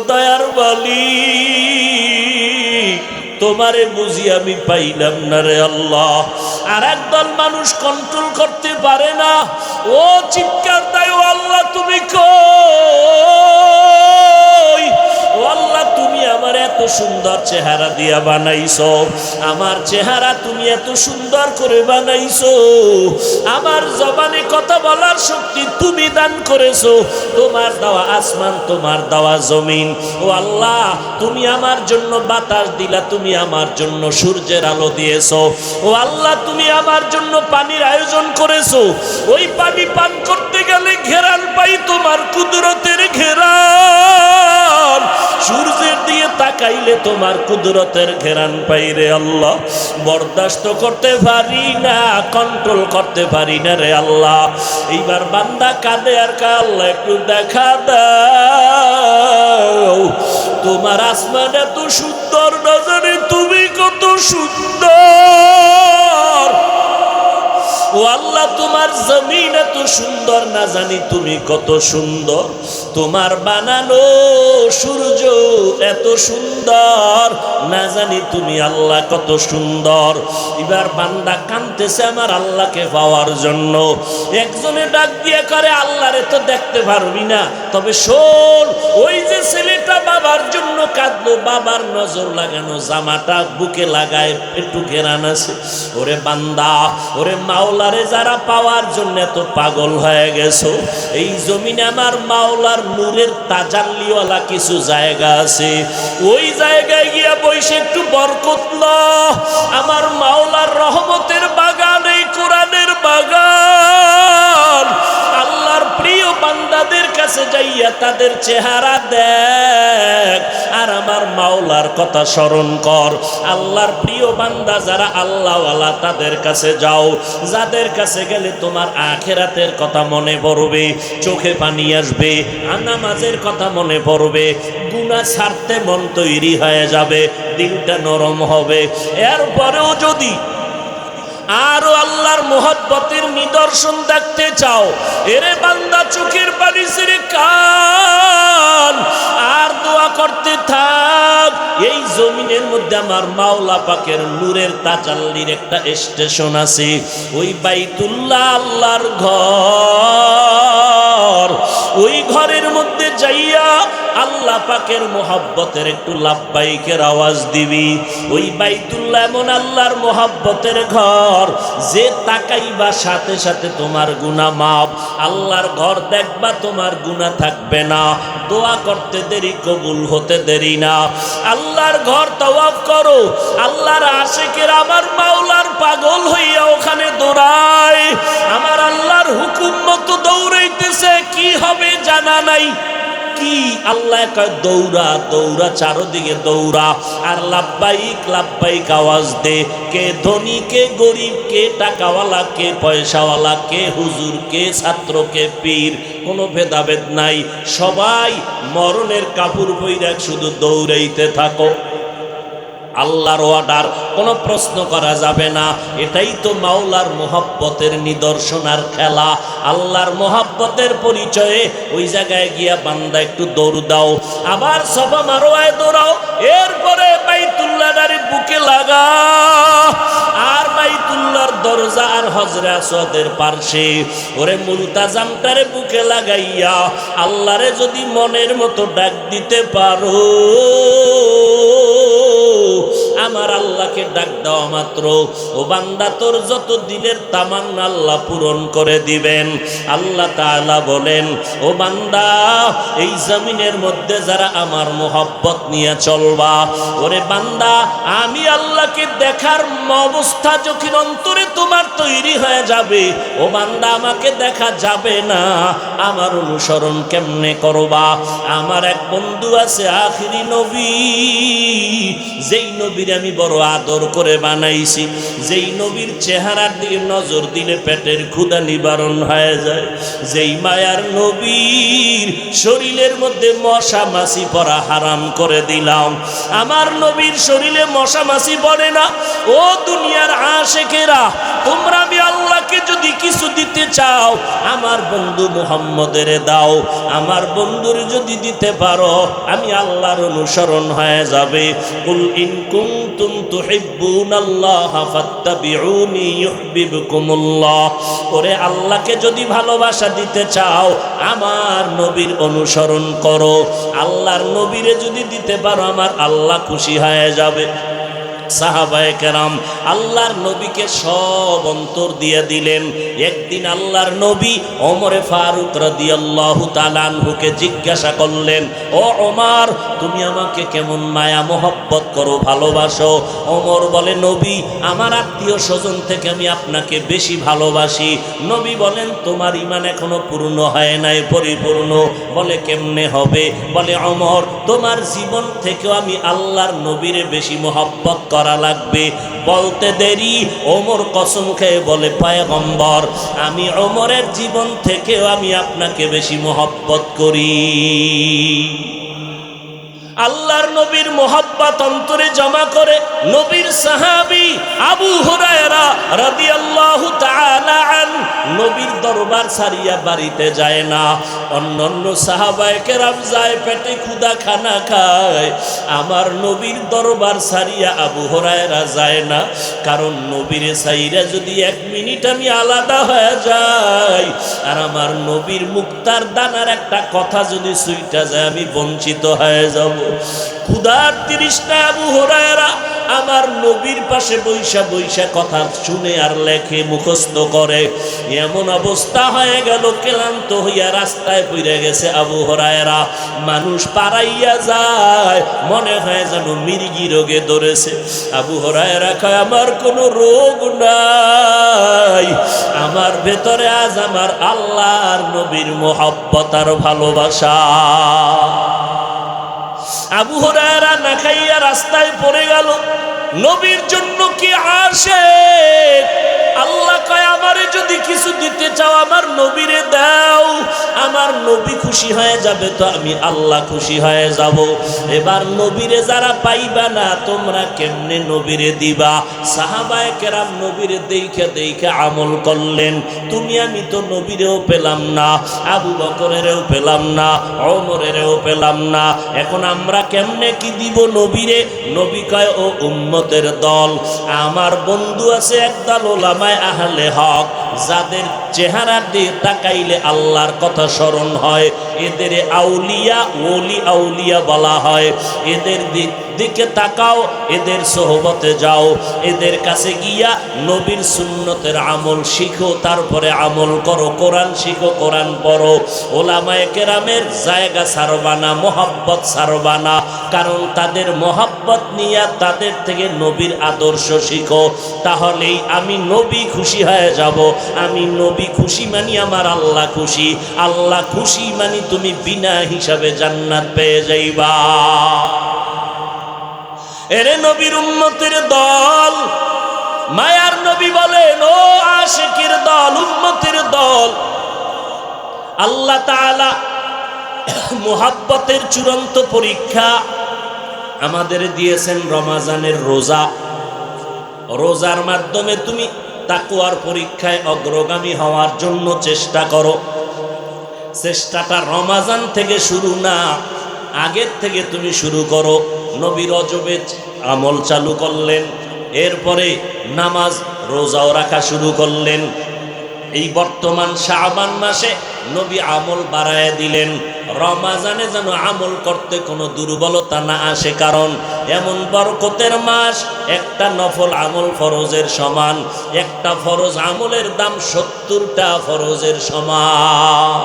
দয়ার মালিক, তোমারে বুঝি আমি পাইলাম না রে আল্লাহ। আর একদল মানুষ কন্ট্রোল করতে পারে না, ও চিৎকার দেয়, ও আল্লাহ তুমি কই? ও আল্লাহ তুমি আমার এত সুন্দর চেহারা দিয়া বানাইছো, আমার চেহারা তুমি এত সুন্দর করে বানাইছো, আমার জবানে কথা বলার শক্তি তুমি দান করেছো, তোমার দেওয়া আসমান, তোমার দেওয়া জমিন। ও আল্লাহ তুমি আমার জন্য বাতাস দিলা, তুমি আমার জন্য সূর্যের আলো দিয়েছো। ও আল্লাহ তুমি আমার জন্য পানির আয়োজন করেছো, ওই পানি পান করতে গেলে ঘেরান পাই তোমার কুদরতের ঘেরান, সূর্যের দিয়ে তাকাইলে তোমার কুদরতের ঘেরান পাই রে আল্লাহ। বরদাস্ত করতে পারি না, কন্ট্রোল করতে পারি না রে আল্লাহ। এইবার বান্দা কাঁদে আর কা, আল্লাহ একটু দেখা দাও, তোমার আসমান এত সুন্দর না জানি তুমি কত সুন্দর। ও আল্লাহ তোমার জমিন এত সুন্দর না জানি তুমি কত সুন্দর, তোমার বানানো সূর্য এত সুন্দর না জানি তুমি আল্লাহ কত সুন্দর। এবার বান্দা কাঁদতেছে আমার আল্লাহকে পাওয়ার জন্য। একজনে ডাক দিয়ে করে, আল্লাহরে তো দেখতে পারবি না, তবে শোন, ওই যে ছেলেটা বাবার জন্য কাঁদলো, বাবার নজর লাগানো জামাটা বুকে লাগায় একটু ঘেরান আছে। ওরে বান্দা, ওরে মাওলারে যারা পাওয়ার জন্য এত পাগল হয়ে গেছো, এই জমিনে আমার মাওলার নূরের তাজাল্লিওয়ালা কিছু জায়গা আছে, ওই জায়গায় গিয়া বসে একটু বরকত নাও। আমার মাওলার রহমতের বাগান, এই কোরআনের বাগান। আল্লাহর প্রিয় বান্দাদের কাছে যাইয়া তাদের চেহারা দেখ, আর আমার মাওলার কথা স্মরণ কর। আল্লাহর প্রিয় বান্দা যারা আল্লাহওয়ালা তাদের কাছে যাও, যাদের কাছে গেলে তোমার আখিরাতের কথা মনে পড়বে, চোখে পানি আসবে, নামাজের কথা মনে পড়বে, গুনাহ ছাড়তে মন তৈরি হয়ে যাবে, দিলটা নরম হবে। এরপরেও যদি আরো আল্লাহর মোহব্বতের নিদর্শন দেখতে চাও, এরে বান্দা চোখের পানি ছেড়ে কান আর দোয়া করতে থাক। এই জমিনের মধ্যে আমার মাওলা পাকের নূরের তাজাল্লির একটা স্টেশন আছে, ওই বাইতুল্লাহ আল্লাহর ঘর, ওই ঘরের মধ্যে যাইয়া আল্লাহ পাকের মোহাব্বতের একটু লাব্বাইকের আওয়াজ দিবি। ওই বাইতুল্লাহ এমন আল্লাহর মোহাব্বতের ঘর, যে তাকাইবা সাথে সাথে তোমার গুনাহ মাফ। আল্লাহর ঘর দেখবা তোমার গুনাহ থাকবে না, দোয়া করতে দেরি কবুল হতে দেরি না। আল্লাহর ঘর তাওয়াফ করো, আল্লাহর আশিকের আমার মাওলার পাগল হইয়া ওখানে দৌড়ায়, আমার আল্লাহর হুকুম মতো দৌড়াইতেছে, কি হবে জানা নাই। কি আল্লাহ কয় দৌড়া দৌড়া, চারদিকে দৌড়া আর লাব্বাইক লাব্বাইক আওয়াজ দে। কে ধনী কে গরিব, কে টাকাওয়ালা কে পয়সাওয়ালা, কে হুজুর কে ছাত্র কে পীর, কোনো ভেদাভেদ নাই, সবাই মরণের কাপড় পইরা শুধু দৌড়াইতে থাকো। আল্লাহর অর্ডার, কোনো প্রশ্ন করা যাবে না। এটাই তো মাওলার মোহাব্বতের নিদর্শন আর খেলা। আল্লাহর মোহাব্বতের পরিচয়ে ওই জায়গায় গিয়া বান্দা একটু দৌড় দাও, আবার সফা মারোয়ায় দৌড়াও, এরপরে বাইতুল্লাহর বুকে লাগা, আর বাইতুল্লাহর দরজা আর হজরে আসওয়াদের পার্শ্বে ওরে মুলতাজামটারে বুকে লাগাইয়া আল্লাহরে যদি মনের মতো ডাক দিতে পারো, আমার আল্লাহকে ডাক দেওয়া মাত্র ও বান্দা তোর যত দিলের তামান্না আল্লাহ পূরণ করে দিবেন। আল্লাহ তাআলা বলেন, ও বান্দা, এই জমিনের মধ্যে যারা আমার মোহাব্বত নিয়ে চলবা, ওরে বান্দা, আমি আল্লাহকে দেখার অবস্থা যখন অন্তরে তোমার তৈরি হয়ে যাবে, ও বান্দা, আমাকে দেখা যাবে না, আমার অনুসরণ কেমনে করবা? আমার এক বন্ধু আছে আখিরি নবী, যেই নবীর আমি বড় আদর করে বানাইছি, যেই নবীর চেহারার দিকে নজর দিলে পেটের ক্ষুধা নিবারণ হয়ে যায়, যেই মায়ার নবীর শরীরের মধ্যে মশা মাছি পড়া হারাম করে দিলাম। আমার নবীর শরীরে মশা মাছি পড়ে না। ও দুনিয়ার আশিকেরা, তোমরা তোমরা আমি আল্লাহকে যদি কিছু দিতে চাও আমার বন্ধু মুহাম্মদের দাও, আমার বন্ধুর যদি দিতে পারো আমি আল্লাহর অনুসরণ হয়ে যাবে। কুল ইন কুনতুম তুহিব্বুনাল্লাহ ফাত্তাবিউনি ইউহিব্বুকুমুল্লাহ। ওরে আল্লাহকে যদি ভালোবাসা দিতে চাও আমার নবীর অনুসরণ করো, আল্লাহর নবীরে যদি দিতে পারো আমার আল্লাহ খুশি হয়ে যাবে। সাহাবায়ে কেরাম আল্লাহর নবীকে সব অন্তর দিয়ে দিলেন। একদিন আল্লাহর নবী ওমরে ফারুক রাদিয়াল্লাহু তাআলা আনহুকে জিজ্ঞাসা করলেন, ও ওমর তুমি আমাকে কেমন মায়া মোহব্বত করো, ভালোবাসো? ওমর বলে, নবী আমার আত্মীয় স্বজন থেকে আমি আপনাকে বেশি ভালোবাসি। নবী বলেন, তোমার ঈমান এখনো পূর্ণ হয় নাই, পরিপূর্ণ। বলে, কেমনে হবে? বলে, ওমর তোমার জীবন থেকেও আমি আল্লাহর নবীরে বেশি মোহব্বত করা লাগবে। বলতে দেরি ওমর কসম খেয়ে বলে, পয়গম্বর আমি ওমরের জীবন থেকেও আমি আপনাকে বেশি মোহব্বত করি। আল্লাহর নবীর মোহাব্বত অন্তরে জমা করে নবীর সাহাবী আবু হুরায়রা রাদিয়াল্লাহু তাআলা আন নবীর দরবার ছাড়িয়া বাড়িতে যায় না। অন্যান্য সাহাবায়ে কেরাম যায় পেটে ক্ষুধা খানা খায়, আমার নবীর দরবার ছাড়িয়া আবু হুরায়রা যায় না। কারণ নবীরে ছাইরা যদি এক মিনিট আমি আলাদা হয়ে যাই আর আমার নবীর মুক্তার দানার একটা কথা যদি সুইটা যায় আমি বঞ্চিত হয়ে যাব। ক্ষুধার তৃষ্ণা আবু হুরায়রা আমার নবীর পাশে বৈশা বৈশা কথা শুনে আর লেখে মুখস্থ করে। এমন অবস্থা হয়ে গেল ক্লান্ত হইয়া রাস্তায় পড়ে গেছে আবু হুরায়রা। মানুষ পারাইয়া যায় মনে হয় যেন মির্গি রোগে ধরেছে। আবু হুরায়রা কয়, আমার কোনো রোগ নাই, আমার ভেতরে আজ আমার আল্লাহর নবীর মোহব্বত আর ভালোবাসা। আবু হুরায়রা না খাইয়া রাস্তায় পড়ে গেল। নবীর জন্য কি আশিক। আল্লাহ কয়, আমারে যদি কিছু দিতে চাও আমার নবীরে দাও, আমার নবী খুশি হয়ে যাবে তো আমি আল্লাহ খুশি হয়ে যাব। এবার নবীরে যারা পাইবা না তোমরা কেমনে নবীরে দিবা? সাহাবায়ে কেরাম নবীরে দেইখা দেইখা আমল করলেন। তুমি আমি তো নবীরেও পেলাম না, আবু বকরেরও পেলাম না, ওমরেরও পেলাম না। এখন আমরা কেমনে কি দিব নবীরে? নবী কয়, ও উম্মতের দল, আমার বন্ধু আছে একদল ওলামায়ে আহলে হক, যাদের চেহারা দিয়ে তাকাইলে আল্লাহর কথা স্মরণ হয়, এদের আউলিয়া ওলি আউলিয়া বলা হয়। এদের দিকে তাকাও, এদের সোহবতে যাও, এদের কাছে গিয়া নবীর সুন্নতের আমল শিখো, তারপরে আমল করো, কোরআন শিখো, কোরআন পড়ো। ওলামায়ে কেরামের জায়গা ছাড়বানা, মোহাব্বত ছাড়বানা, কারণ তাদের মোহাব্বত নিয়ে তাদের থেকে নবীর আদর্শ শিখো। তাহলেই আমি নবী খুশি হয়ে যাব। আমি নবী খুশি মানি আমার আল্লাহ খুশি, আল্লাহ খুশি মানি তুমি বিনা হিসাবে জান্নাত পেয়ে যাইবা। এরে নবীর উম্মতের দল, মায়ার নবী বলেন, ও আশিকের দল, উম্মতের দল, আল্লাহ তাআলা মুহাব্বতের চূড়ান্ত পরীক্ষা আমাদের দিয়েছেন রমজানের রোজা। রোজার মাধ্যমে তুমি তাকওয়ার পরীক্ষায় অগ্রগামী হওয়ার জন্য চেষ্টা করো। চেষ্টাটা রমজান থেকে শুরু না, আগের থেকে তুমি শুরু করো। নবী রজবে আমল চালু করলেন, এরপরে নামাজ রোজাও রাখা শুরু করলেন। এই বর্তমান শাবান মাসে নবী আমল বাড়ায় দিলেন। রমজানে যেন আমল করতে কোনো দুর্বলতা না আসে, কারণ এমন বরকতের মাস, একটা নফল আমল ফরজের সমান, একটা ফরজ আমলের দাম 70টা ফরজের সমান।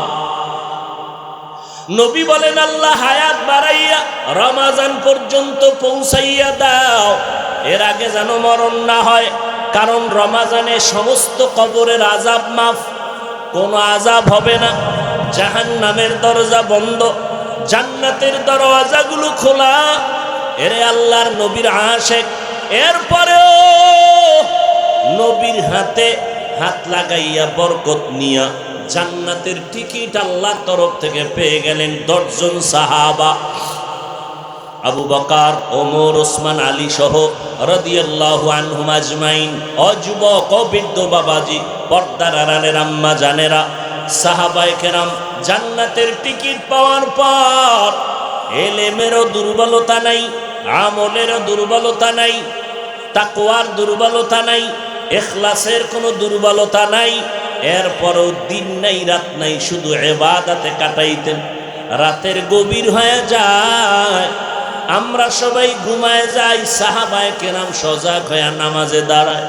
নবী বলেন, আল্লাহ হায়াত বাড়াইয়া রমজান পর্যন্ত পৌঁছাইয়া দাও, এর আগে যেন মরণ না হয়। কারণ রমজানে সমস্ত কবরের আযাব মাফ, কোনো আযাব হবে না। জাহান্নামের দরজা বন্ধ, জান্নাতের দরওয়াজাগুলো খোলা। এরে আল্লাহর নবীর আশিক, এরপরেও নবীর হাতে হাত লাগাইয়া বরকত নিয়া জান্নাতের টিকিট আল্লাহর তরফ থেকে পেয়ে গেলেন 10 জন সাহাবা। আবু বকর, ওমর, ওসমান, আলী সহ রাদিয়াল্লাহু আনহুম আজমাইন, অযুবক ও বৃদ্ধ বাবাজি, পর্দার আড়ালের আম্মা জানেরা, সাহাবায়ে কেরাম, জান্নাতের টিকিট পাওয়ার পর এলেমেরও দুর্বলতা নাই, আমলেরও দুর্বলতা নাই, তাকওয়ার দুর্বলতা নাই, ইখলাসের কোনো দুর্বলতা নাই। এরপরও দিন নাই রাত নাই, শুধু ইবাদতে কাটাইতেন। রাতের গভীর হয়ে যায়, আমরা সবাই ঘুমায় যাই, সাহাবায়ে কেরাম সজাগ হয়ে নামাজে দাঁড়ায়।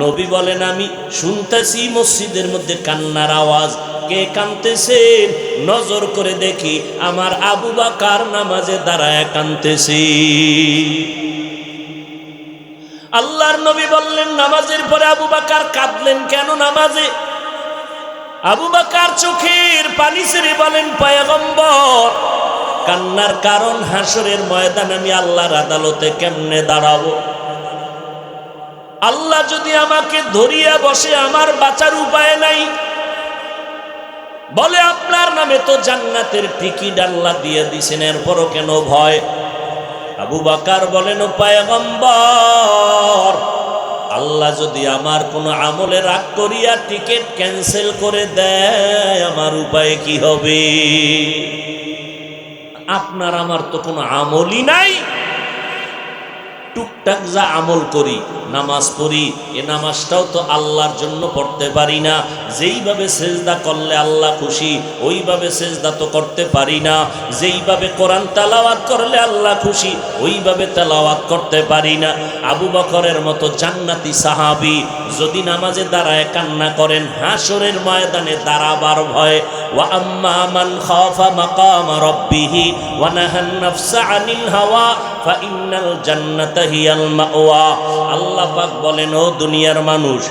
নবী বলেন, আমি শুনতেছি মসজিদের মধ্যে কান্নার আওয়াজ। কে কাঁদতেছেন? নজর করে দেখি আমার আবু বকর নামাজে দাঁড়ায় কাঁদতেছে। আল্লাহর নবী বললেন, নামাজের পরে আবু বকর কাঁদলেন কেন? নামাজে আবু বকর চোখের পানি ছেড়ে বলেন, পয়গম্বর, কান্নার কারণ হাসরের ময়দান আমি আল্লাহর আদালতে কেমনে দাঁড়াবো? আল্লাহ যদি আমাকে ধরিয়া বসে, আমার বাঁচার উপায় নাই। বলে, আপনার নামে তো জান্নাতের টিকিট আল্লাহ দিয়ে দিছেন, এরপরও কেন ভয়? আবু বকর বলেন, ও পয়গম্বর, আল্লাহ যদি আমার কোনো আমলে রাগ করিয়া টিকিট ক্যান্সেল করে দেয়, আমার উপায় কি হবে? আপনার আমার তো কোনো আমলই নাই। টুকটাক যা আমল করি, নামাজ পড়ি, এ নামাজটাও তো আল্লাহর জন্য পড়তে পারি না। যেইভাবে সেজদা করলে আল্লাহ খুশি, ওইভাবে সেজদা তো করতে পারি না। যেইভাবে কোরআন তেলাওয়াত করলে আল্লাহ খুশি, ওইভাবে তেলাওয়াত করতে পারি না। আবু বকরের মতো জান্নাতি সাহাবী যদি নামাজে দাঁড়ায় কান্না করেন, হাসরের ময়দানে দাঁড়াবার ভয়। ওয়া আম্মা মান খাফা মাকাম রাব্বিহি ওয়া নাহান নাফসা আনিল হাওয়া ফাইন্নাল জান্নাতা হিয়াল মাওয়া। আল্লাহ পাক বলেন, ও দুনিয়ার মানুষ,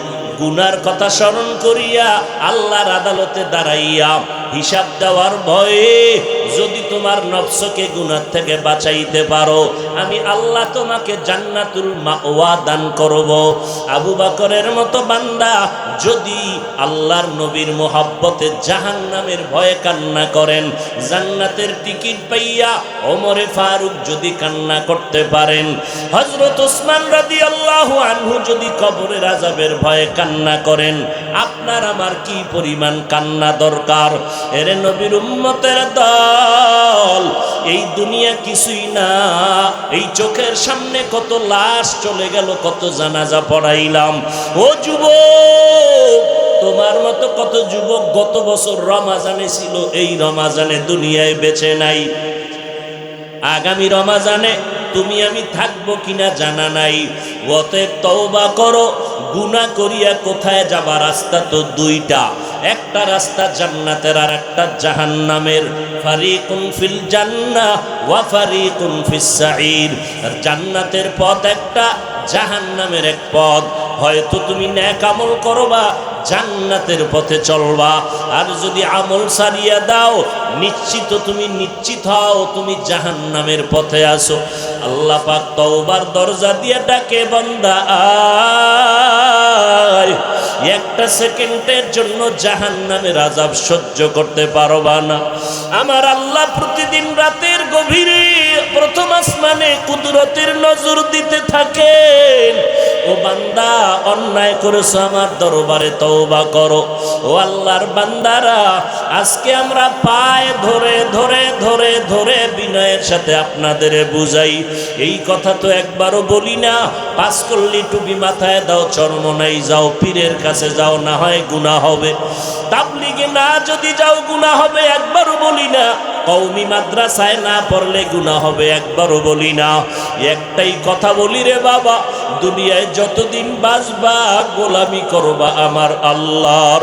গুনার কথা স্মরণ করিয়া আল্লাহর আদালতে দাঁড়াইয়া হিসাব দেওয়ার ভয়ে যদি তোমার নফসকে গুনার থেকে বাঁচাইতে পারো, আমি আল্লাহ তোমাকে জান্নাতুল মাওয়া দান করব। আবু বকরের মতো বান্দা যদি আল্লাহর নবীর মোহাব্বতে জাহান্নামের ভয়ে কান্না করেন, জান্নাতের টিকিট পাইয়া ওমরে ফারুক যদি কান্না করতে পারেন, হযরত ওসমান রাদিয়াল্লাহু আনহু যদি কবরের আযাবের ভয়ে কান্না করেন, আপনার আমার কি পরিমাণ কান্না দরকার? এরে নবীর উম্মতের দল, এই দুনিয়া কিছুই না। এই চোখের সামনে কত লাশ চলে গেল, কত জানাজা পড়াইলাম। ও যুবক, তোমার মতো কত যুবক গত বছর রমাজানে ছিল, এই রমাজানে দুনিয়ায় বেঁচে নাই। আগামী রমাজানে তুমি আমি থাকবো কিনা জানা নাই। অতএব তওবা করো। গুনাহ করিয়া কোথায় যাবা? রাস্তা তো দুইটা, একটা রাস্তা জান্নাতের আর একটা জাহান্নামের। ফারিকুন ফিল জান্নাহ ওয়া ফারিকুন ফিস সাঈর। জান্নাতের পথ একটা, জাহান্নামের এক পথ। হয়তো তুমি নেক আমল করবা, জান্নাতের পথে চলবা, আর যদি আমল সারিয়া দাও, নিশ্চিত তুমি নিশ্চিত হও তুমি জাহান্নামের পথে আসো। আল্লাহ পাক তওবার দরজা দিয়ে ডাকে, বান্দা আয়। একটা সেকেন্ডের জন্য জাহান্নামের আযাব সহ্য করতে পারবা না। আমার আল্লাহ প্রতিদিন রাতের গভীরে প্রথম আসমানে কুদরতের নজর দিতে থাকেন। ও বান্দা, অন্যায় করেছো, আমার দরবারে তওবা করো। ও আল্লাহর বান্দারা, আজকে আমরা পায়ে ধরে ধরে ধরে ধরে বিনয়ের সাথে আপনাদের বুঝাই। এই কথা তো একবারও বলি না। পাঁচ কল্লি টুপি মাথায় দাও, চরমনাই যাও, পীরের কাছে যাও, না হয় গুনাহ হবে। তাবলিগে না যদি যাও গুনাহ হবে, একবারও বলি না। কওমি মাদ্রাসায় না পড়লে গুনাহ হবে, একবারও বলি না। একটাই কথা বলি রে বাবা, দুনিয়ায় যতদিন বাঁচবা গোলামি করবা আমার আল্লাহর।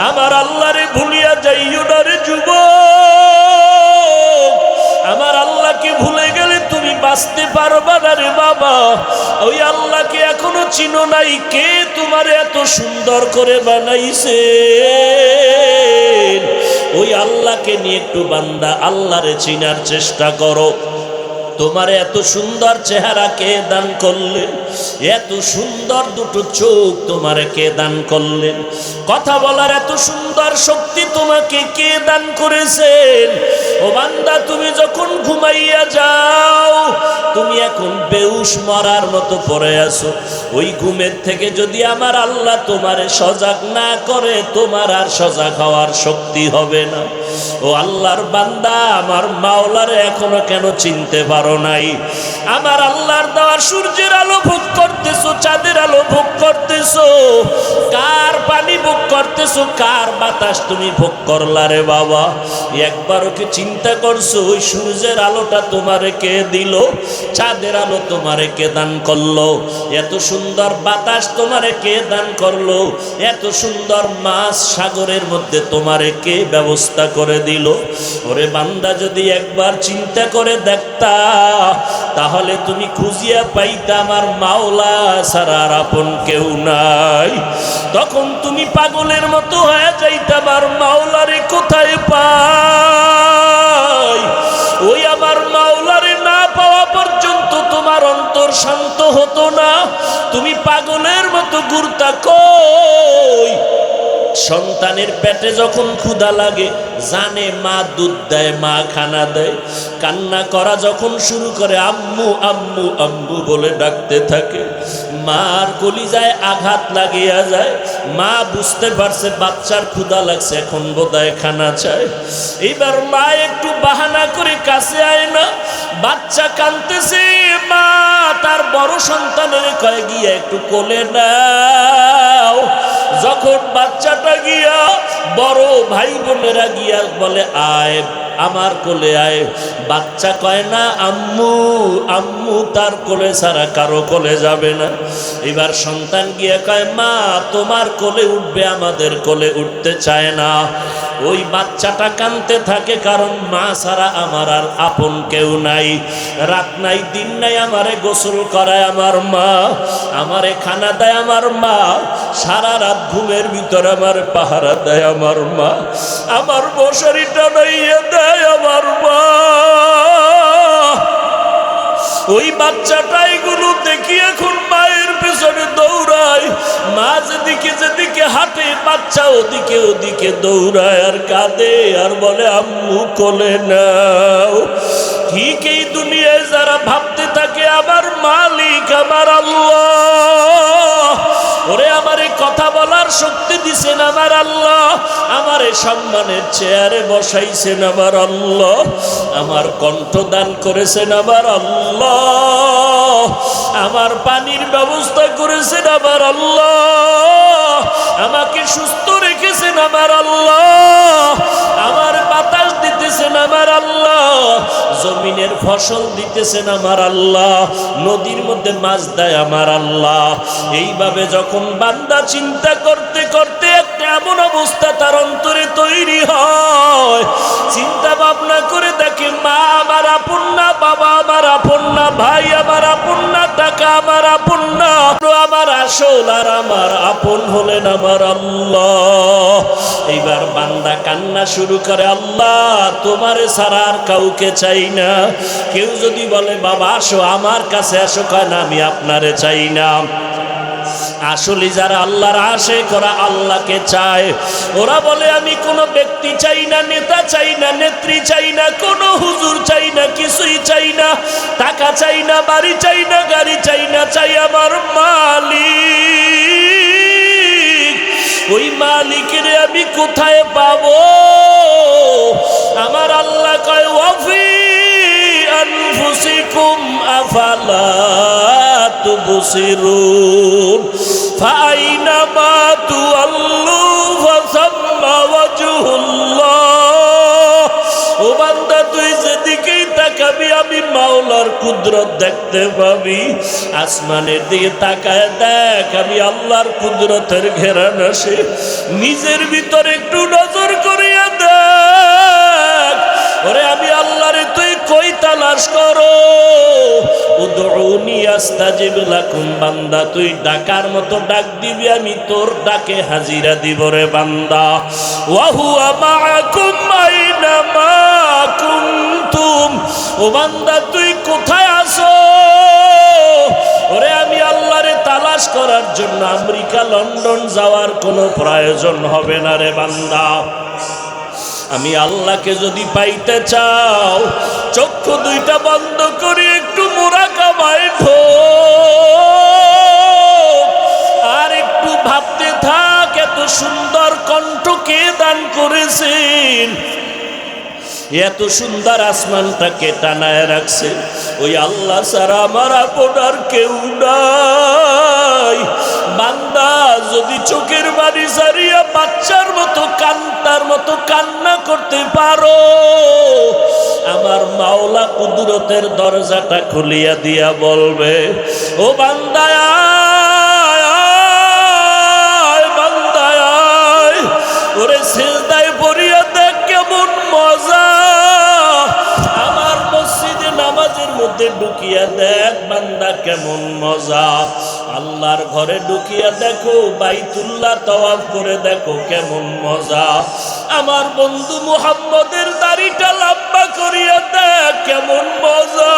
আমার আল্লাহরে ভুলিয়া যাইও না রে যুবক। আমার আল্লাহকে ভুলে গেলে তুমি বাঁচতে পারবা না রে বাবা। ওই আল্লাহকে এখনো চিনো নাই। কে তোমার এত সুন্দর করে বানাইছে, ওই আল্লাহকে নিয়ে একটু বান্দা আল্লাহরে চিনার চেষ্টা করো। তোমার এত সুন্দর চেহারা কে দান করলেন? এত সুন্দর দুটো চোখ তোমার কে দান করলেন? কথা বলার এত সুন্দর শক্তি তোমাকে কে দান করেছেন? ও বান্দা, তুমি যখন ঘুমাইয়া যাও, তুমি এখন বেহুশ মরার মতো পড়ে আছো। ওই ঘুমের থেকে যদি আমার আল্লাহ তোমারে সজাগ না করে, তোমার আর সজাগ হওয়ার শক্তি হবে না। ও আল্লাহর বান্দা, আমার মাওলারে এখনো কেন চিনতে পারো নাই? আমার আল্লাহর দেওয়া সূর্যের আলো ভোগ করতেছো, চাঁদের আলো ভোগ করতেছো, কার পানি ভোগ করতেছো, কার বাতাস তুমি ভোগ করলা রে বাবা? একবারও কি চিন্তা করছো ওই সূর্যের আলোটা তোমারে কে দিল? চাঁদের আলো তোমারে কে দান করলো? এত সুন্দর বাতাস তোমারে কে দান করলো? এত সুন্দর মাছ সাগরের মধ্যে তোমারে কে ব্যবস্থা করে দিল? ওরে বান্দা, যদি একবার চিন্তা করে দেখতা, তাহলে তুমি খুঁজিয়া পাইতা আমার মাওলা ছাড়া আর আপন কেউ নাই। তখন তুমি পাগলের মতো হয়ে যাইতা, আমার মাওলারে কোথায় পাই? ওই আমার মাওলারে না পাওয়া পর্যন্ত তোমার অন্তর শান্ত হতো না, তুমি পাগলের মতো ঘুরতা। কই সন্তানের পেটে যখন ক্ষুধা লাগে, জানে মা দুধ দেয়, মা খানা দেয়, কান্না করা যখন শুরু করে আম্মু আম্মু আম্মু বলে ডাকতে থাকে, মার কলিজায় আঘাত লাগিয়া যায়। মা বুঝতে পারছে বাচ্চার ক্ষুধা লাগছে, এখন বোধহয় খানা চায়। এবার মা একটু বাহানা করে কাছে আয় না, বাচ্চা কাঁদতেছে, মা তার বড় সন্তানের কয়ে গিয়া একটু কোলে নাও। যখন বাচ্চাটা গিয়া বড় ভাই বোনেরা গিয়া বলে আয় আমার কোলে আয়, বাচ্চা কয় না আম্মু আম্মু, তার কোলে ছাড়া কারো কোলে যাবে না। এবার সন্তান গিয়া কয় মা তোমার কোলে উঠবে, আমাদের কোলে উঠতে চায় না। ওই বাচ্চাটা কাঁদতে থাকে, কারণ মা ছাড়া আমার আর আপন কেউ নাই। রাত নাই দিন নাই আমারে গোসল করায় আমার মা, আমারে খানা দেয় আমার মা, সারা রাত ঘুমের ভিতরে আমার পাহারা দেয় আমার মা, আমার মশারিটা নাইয়ে দেয় আমার মা। ওই বাচ্চাটা এগুলো দেখি এখন মায়ের পেছনে দৌড়ায়। মা যেদিকে যেদিকে হাঁটে, বাচ্চা ওদিকে ওদিকে দৌড়ায় আর কাঁদে আর বলে আম্মু কোলে নাও। ঠিক এই দুনিয়ায় যারা ভাবতে থাকে আমার মালিক আমার আল্লাহ, ওরে আমারে কথা বলার শক্তি দিছেন আমার আল্লাহ, আমারে সম্মানের চেয়ারে বসাইছেন আমার আল্লাহ, আমার কণ্ঠ দান করেছেন আমার আল্লাহ, আমার পানির ব্যবস্থা করেছেন আমার আল্লাহ, আমাকে সুস্থ রেখেছেন আমার আল্লাহ, আমার বাতাস দিতেছেন আমার আল্লাহ, জমিনের ফসল দিতেছেন আমার আল্লাহ, নদীর মধ্যে মাছ দেয় আমার আল্লাহ। এইভাবে যখন বান্দা চিন্তা করতে করতে একটা এমন অবস্থা তার অন্তরে তৈরি হয়, চিন্তা ভাবনা করে দেখে মা আমার আপন না, বাবা আমার আপন না, ভাই আমার আপন না, টাকা আমার আপন না, আমার আসল আর আমার আপন হলেন আমার আল্লাহ। এইবার বান্দা কান্না শুরু করে, আল্লাহ তোমারে ছাড়া আর কাউকে চাই না। কেউ যদি বলে বাবা আসো আমার কাছে আসো, কয় না আমি আপনারে চাই না। আসলে যারা আল্লাহর আশিক ওরা আল্লাহকে চায়। ওরা বলে আমি কোনো ব্যক্তি চাই না, নেতা চাই না, নেত্রী চাই না, কোনো হুজুর চাই না, কিছুই চাই না, টাকা চাই না, বাড়ি চাই না, গাড়ি চাই না, চাই আমার মালিক। ওই মালিকের আমি কোথায় পাবো? আমার আল্লাহ কয় ওয়াফি আনফুসিকুম আফালা তুবসিরুন ফাইনামা তুআল্লু ফাসাম্মা ওয়াজহুল্লাহ। ও বান্দা তুই যেদিকেই তাকাবি আমি মাওলার কুদরত দেখতে পাবি। আসমানের দিকে তাকায় দেখ, আমি আল্লাহর কুদরতের ঘেরান আসে। নিজের ভিতরে একটু নজর করিয়া দেখ, ওরে আমি আল্লাহরে তুই কই তালাশ করো। উদউনি আস্তাজিব লাকুম, বান্দা তুই ডাকার মতো ডাক দিবি, আমি তোর ডাকে হাজিরা দিব রে বান্দা। ওয়া হুয়া মাআকুম আইনামা কুনতুম, ও বান্দা তুই কোথায় আছো? ওরে আমি আল্লাহরে তালাশ করার জন্য আমেরিকা লন্ডন যাওয়ার কোনো প্রয়োজন হবে না রে বান্দা। আমি আল্লাহকে যদি পাইতে চাও, চক্ষু দুইটা বন্ধ করে একটু মুরাকাবা এত সুন্দর আসমানটাকে টানায় রাখছে, ওই আল্লাহ ছাড়া আমার আপনার কেউ নাই। বান্দা যদি চোখের বাড়ি সারিয়া বাচ্চার মতো কান্তার মতো কান্না করতে পারো, আমার মাওলা কুদরতের দরজাটা খুলিয়া দিয়া বলবে, ও বান্দা বান্দায় ওরে সিজদায় পড়িয়া দেখ কেমন মজা। আমার মসজিদে নামাজের মধ্যে ঢুকিয়া দেখ বান্দা কেমন মজা। আল্লাহর ঘরে ঢুকিয়া দেখো, বাইতুল্লাহ তাওয়াফ করে দেখো কেমন মজা। আমার বন্ধু মুহাম্মদের দাড়িটা লম্বা করিয়া দেখ কেমন মজা।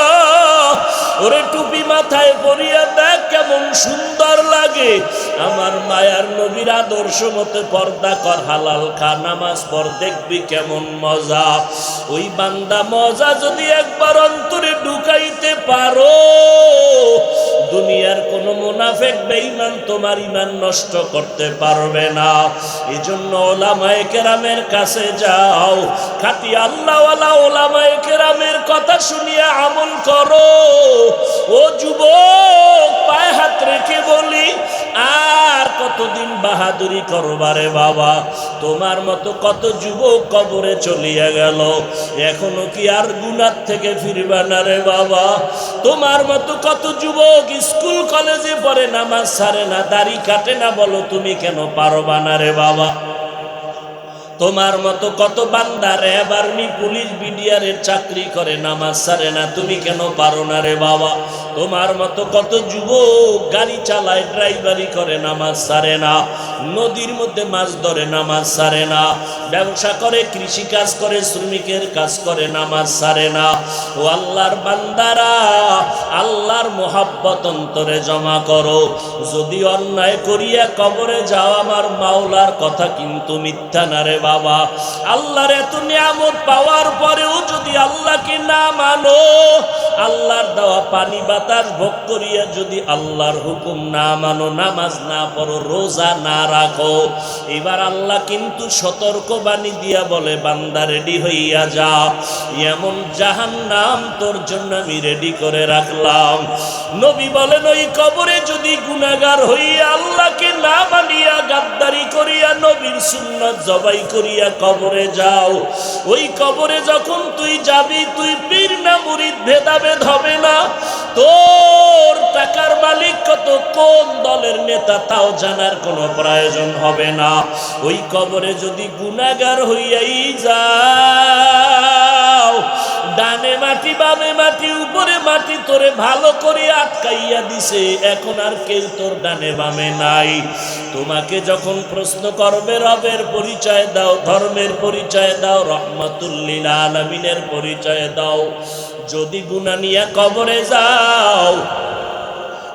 ওরে টুপি মাথায় পরিয়া দেখ কেমন সুন্দর লাগে। আমার মায়ার নবীর আদর্শ মতে পর্দা কর, হালাল খা, নামাজ পড়, দেখবি কেমন মজা। ওই বান্দা মজা যদি একবার অন্তরে ঢুকাইতে পারো, দুনিয়ার কোন মুনাফিক বেঈমান তোমার ঈমান নষ্ট করতে পারবে না। এজন্য ওলামায়ে কেরামের কাছে যাও, খাঁটি আল্লাহওয়ালা ওলামায়ে কেরামের কথা শুনিয়া আমল করো। ও যুবক, পায়ে হাত রেখে বলি, আর কতদিন বাহাদুরি করবারে বাবা? তোমার মতো কত যুবক কবরে চলিয়া গেল, এখনো কি আর গুনাহ থেকে ফিরবা না রে বাবা? তোমার মতো কত যুবক স্কুল কলেজে পড়ে, নামাজ ছাড়ে না, দাড়ি কাটে না, বলো তুমি কেন পারবা না রে বাবা? তোমার মতো কত বান্দা র্যাব, আর্মি, পুলিশ, বিডিআরের চাকরি করে, নামাজ ছাড়ে না, তুমি কেন পারো না রে বাবা? তোমার মতো কত যুবক গাড়ি চালায়, ড্রাইভারি করে, নামাজ ছাড়ে না, নদীর মধ্যে মাছ ধরে, নামাজ ছাড়ে না, ব্যবসা করে, কৃষি কাজ করে, শ্রমিকের কাজ করে, নামাজ ছাড়ে না। ও আল্লাহর বান্দারা, আল্লাহর মোহাব্বত অন্তরে জমা করো। যদি অন্যায় করিয়া কবরে যাও, আমার মাওলার কথা কিন্তু মিথ্যা না রে বাবা। আল্লাহর এত নিয়ামত পাওয়ার পরেও যদি আল্লাহকে না মানো, আল্লাহর দেওয়া পানি বাতাস ভোগ করিয়া যদি আল্লাহর হুকুম না মানো, নামাজ না পড়ো, রোজা না রাখো, এবার আল্লাহ কিন্তু সতর্ক বাণী দিয়া বলে, বান্দা রেডি হইয়া যা, এমন জাহান্নাম তোর জন্য আমি রেডি করে রাখলাম। নবী বলেন, ওই কবরে যদি গুনাহগার হইয়া আল্লাহকে না মানিয়া গাদ্দারি করিয়া নবীর সুন্নাত জবাই করিয়া কবরে যাও, ওই কবরে যখন তুই যাবি, তুই পীর না মুরিদ ভেদাভেদ হবে না, তোর টাকার মালিক কত, কোন দলের নেতা, তাও জানার কোনো প্রয়োজন হবে না। ওই কবরে যদি গুনাহগার হইয়াই যাও, ডানে মাটি, বামে মাটি, উপরে মাটি, তোরে ভালো করে আটকাইয়া দিছে, এখন আর কেউ তোর ডানে বামে নাই। তোমাকে যখন প্রশ্ন করবে, রবের পরিচয় দাও, ধর্মের পরিচয় দাও, রহমাতুল লিল আলামিনের পরিচয় দাও, যদি গুনাহ নিয়ে কবরে যাও,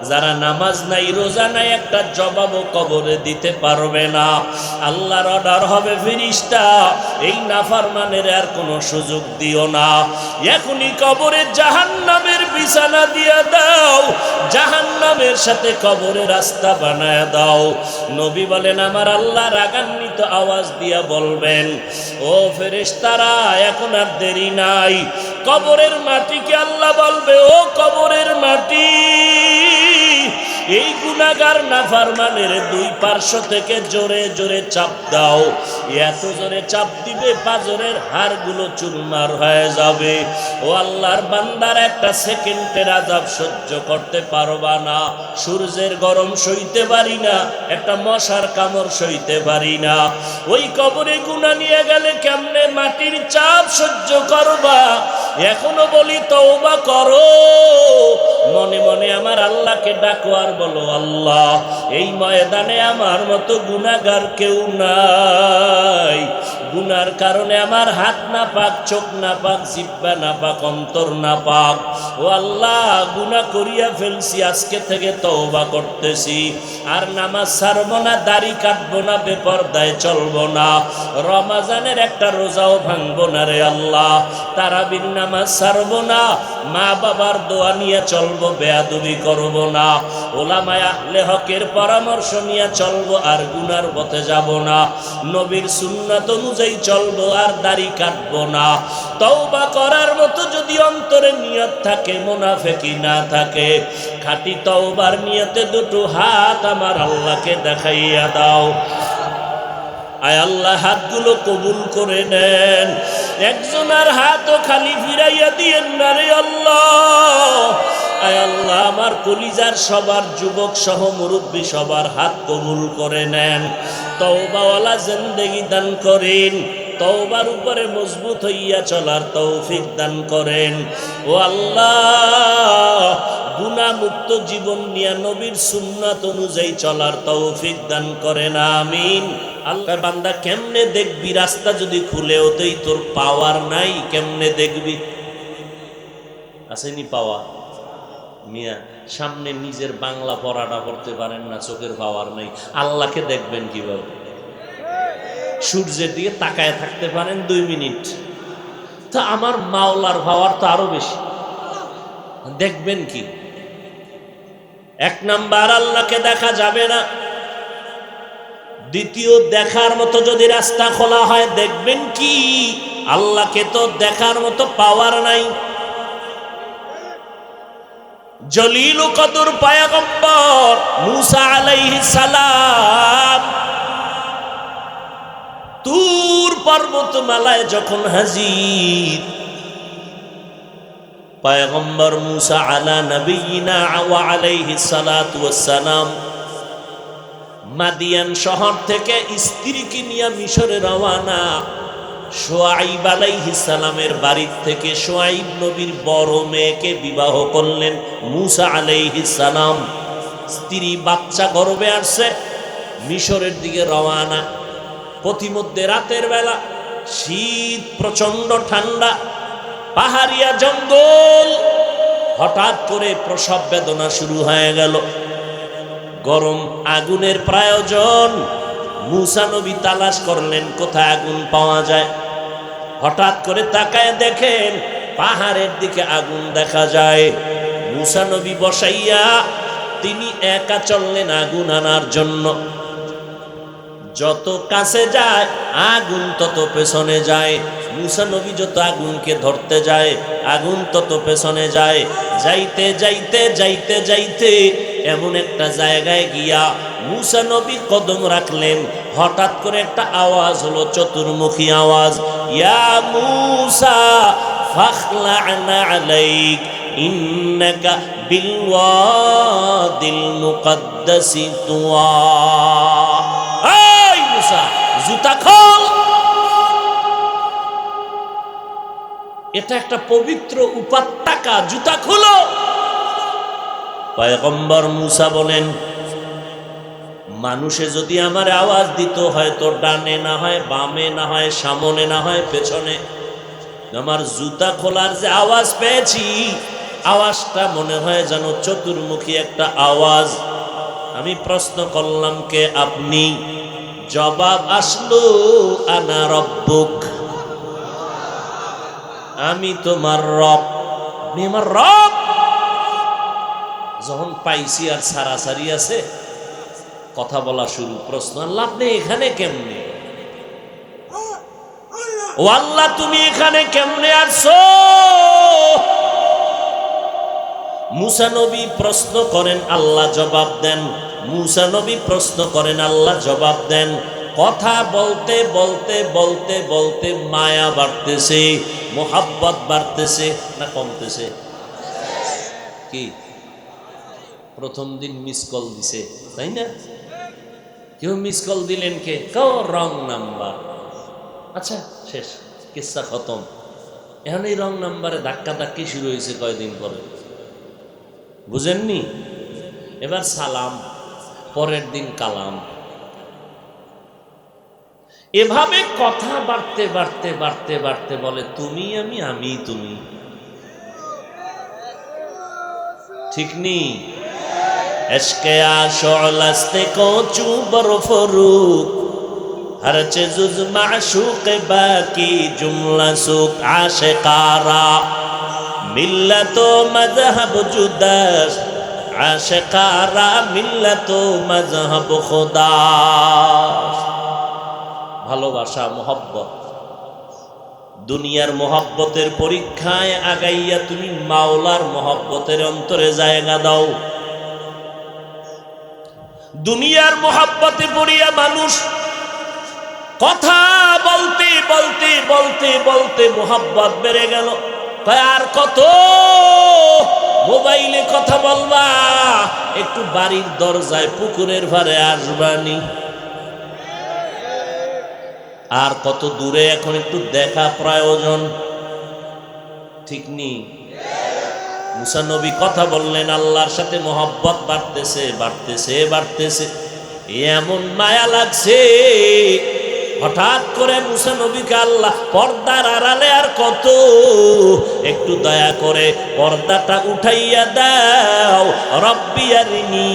যারা নামাজ নাই, রোজা নাই, একটা জবাবও কবরে দিতে পারবে না। আল্লাহর অর্ডার হবে, ফেরেশতা এই নাফরমানের আর কোনো সুযোগ দিও না, এখনই কবরে জাহান্নামের বিছানা দিয়ে দাও, জাহান্নামের সাথে কবরে রাস্তা বানায় দাও। নবী বলেন, আমার আল্লাহ রাগান্বিত আওয়াজ দিয়া বলবেন, ও ফেরেশতারা, এখন আর দেরি নাই। কবরের মাটিকে আল্লাহ বলবে, ও কবরের মাটি, এই গুনাহগার নাফরমানের দুই পার্শ্ব থেকে জোরে জোরে চাপ দাও। এত জোরে চাপ দিবে, পাজরের হাড়গুলো চুরমার হয়ে যাবে। ও আল্লাহর বান্দার, একটা সেকেন্ডের আযাব সহ্য করতে পারবা না, সূর্যের গরম সইতে পারি না, একটা মশার কামড় সইতে পারি না। ওই কবরে গুনাহ নিয়ে গেলে কেমনে মাটির চাপ সহ্য করবা? এখনো বলি, তওবা করো, মনে মনে আমার আল্লাহকে ডাকো আর বলো, আল্লাহ, এই ময়দানে আমার মতো গুনাহগার কেউ নাই। গুনার কারণে আমার হাত না পাক, চোখ না পাক, জিহ্বা না পাক, অন্তর না পাক। ও আল্লাহ, গুনাহ করিয়া ফেলছি, আজকে থেকে তওবা করতেছি, আর নামাজ ছাড়বো না, দাড়ি কাটবো না, বেপরদায় চলবো না, রমজানের একটা রোজাও ভাঙবো না রে আল্লাহ, তারাবির নামাজ ছাড়বো না, মা বাবার দোয়া নিয়ে চলবো, বেয়াদবি করবো না, ওলামায়ে আহলে হকের পরামর্শ নিয়ে চলবো, আর গুনার পথে যাব না, নবীর সুন্নাত অনুযায়ী অনুযায়ী চলবো, আর দাড়ি কাটবো না। তওবা করার মতো যদি অন্তরে নিয়ত থাকে, মুনাফিকি না থাকে, খাঁটি তওবার নিয়তে দুটো হাত আমার আল্লাহকে দেখাইয়া দাও। আয় আল্লাহ, হাতগুলো কবুল করে নেন। একজনের হাতও খালি ফিরাইয়া দিয়েন না রে আল্লাহ। আয় আল্লাহ, আমার কলিজার সবার যুবক সহ মুরব্বী সবার হাত কবুল করে নেন। তওবাওয়ালা জিন্দেগি দান করেন, তওবার উপরে মজবুত হইয়া চলার তৌফিক দান করেন। ও আল্লাহ, গুনাহমুক্ত জীবন নিয়ে নবীর সুন্নাত অনুযায়ী চলার তৌফিক দান করেন, আমিন। আল্লাহ, বান্দা কেমনে দেখবি? রাস্তা যদি খুলেও দেই, তোর পাওয়ার নাই, কেমনে দেখবি? আসেনি পাওয়া? মিয়া, সামনে নিজের বাংলা পড়াটা পড়তে পারেন না, চোখের পাওয়ার নাই, আল্লাহকে দেখবেন কিভাবে? সূর্যের দিকে তাকায় থাকতে পারেন 2 মিনিট, তো আমার মাওলার পাওয়ার তো আরো বেশি, দেখবেন কি? 1 নাম্বার, আল্লাহকে দেখা যাবে না। দ্বিতীয়, দেখার মতো যদি রাস্তা খোলা হয়, দেখবেন কি? আল্লাহকে তো দেখার মতো পাওয়ার নাই। জলিল কদর পয়গম্বর মুসা আলাইহিস সালাম তুর পর্বতমালায় যখন হাজির, পয়গম্বর মুসা আলা নবিয়িনা ওয়া আলাইহিস সালাতু ওয়াস সালাম মাদিয়ান শহর থেকে স্ত্রীকে নিয়ে মিশরে রওয়ানা। শুআইব আলাইহিস সালামের বাড়ি থেকে শুআইব নবীর বড় মেয়েকে বিবাহ করলেন মুসা আলাইহিস সালাম। স্ত্রী বাচ্চা গর্ভে আসছে, মিশরের দিকে রওয়ানা। পথিমধ্যে রাতের বেলা, শীত, প্রচন্ড ঠান্ডা, পাহাড়িয়া জঙ্গল, হঠাৎ করে প্রসব বেদনা শুরু হয়ে গেল। গরম আগুনের প্রয়োজন। মুসা নবী তালাশ করলেন কোথায় আগুন পাওয়া যায়। হঠাৎ করে তাকায় দেখেন পাহাড়ের দিকে আগুন দেখা যায়। মুসা নবী বসাইয়া তিনি একা চললেন আগুন আনার জন্য। যত কাছে যায় আগুন তত পেছনে যায়। মুসা নবী যত আগুনকে ধরতে যায়, আগুন তত পেছনে যায়। যাইতে যাইতে যাইতে যাইতে এমন একটা জায়গায় গিয়া মুসা নবী কদম রাখলেন। হঠাৎ করে একটা আওয়াজ হলো, চতুর্মুখী আওয়াজ, ইয়া মুসা ফাখলা'না আলাইক ইন্নাকা বিল ওয়াদিল মুকদ্দাসি তুয়া। এই মুসা, জুতা খোল, এটা একটা পবিত্র উপত্যকা, জুতা খুলো। পয়গম্বর মুসা বলেন, মানুষে যদি আমার আওয়াজ দিত, হয়তো ডানে না হয় বামে, না হয় সামনে, না হয় পেছনে, আমার জুতা খোলার যে আওয়াজ পেয়েছি, আওয়াজটা মনে হয় যেন চতুর্মুখী একটা আওয়াজ। আমি প্রশ্ন করলাম, কে আপনি? জবাব আসলো, আনা রব্বুক, আমি তোমার রব। আপনি আমার রব। যখন পাইছি আর সারাসারি আছে, কথা বলা শুরু। প্রশ্ন, আল্লাহ আপনি এখানে কেমনে? ও আল্লাহ, তুমি এখানে কেমনে আসছো? মুসা নবী প্রশ্ন করেন, আল্লাহ জবাব দেন। মুসা নবী প্রশ্ন করেন, আল্লাহ জবাব দেন। কথা বলতে বলতে বলতে বলতে মায়া বাড়তেছে, মোহাব্বত বাড়তেছে না কমতেছে? কি প্রথম দিন মিস কল দিছে, তাই না? কেউ মিস কল দিলেন, কে? কেউ রং নাম্বার। আচ্ছা, শেষ, কিস্সা খতম। এখন এই রং নাম্বারে ধাক্কা ধাক্কি শুরু হয়েছে কয়দিন পরে, বুঝেননি? এবার সালাম, পরের দিন কালাম। এভাবে কথা বাড়তে বাড়তে বাড়তে বাড়তে বলে তুমি আমি, আমি তুমি। ঠিক নেই? এশকে আশল আস্তে কোচু বরফরুক हर चीज़ माशूक बाकी जुमला सुख आशिकारा मिल्लतो मजहब जुदास आशिकारा मिल्लतो मजहब खुदा। ভালোবাসা, মহব্বত। দুনিয়ার মহব্বতের পরীক্ষায় আগাইয়া তুমি মাওলার মহব্বতের অন্তরে জায়গা দাও। দুনিয়ার মহব্বতে পড়িয়া মানুষ কথা বলতে বলতে বলতে বলতে মহব্বত বেড়ে গেল। আর কত মোবাইলে কথা বলবা, একটু বাড়ির দরজায় পুকুরের ধারে আসবানি। আর কত দূরে এখন একটু দেখা প্রয়োজন, ঠিক নেই? মুসা নবী কথা বললেন, আল্লাহর সাথে মহব্বত বাড়তেছে বাড়তেছে বাড়তেছে, এমন মায়া লাগছে। হঠাৎ করে মুসা নবীকে আল্লাহ পর্দার আড়ালে আর কত, একটু দয়া করে পর্দাটা উঠাইয়া দাও, রব্বি আরিনি,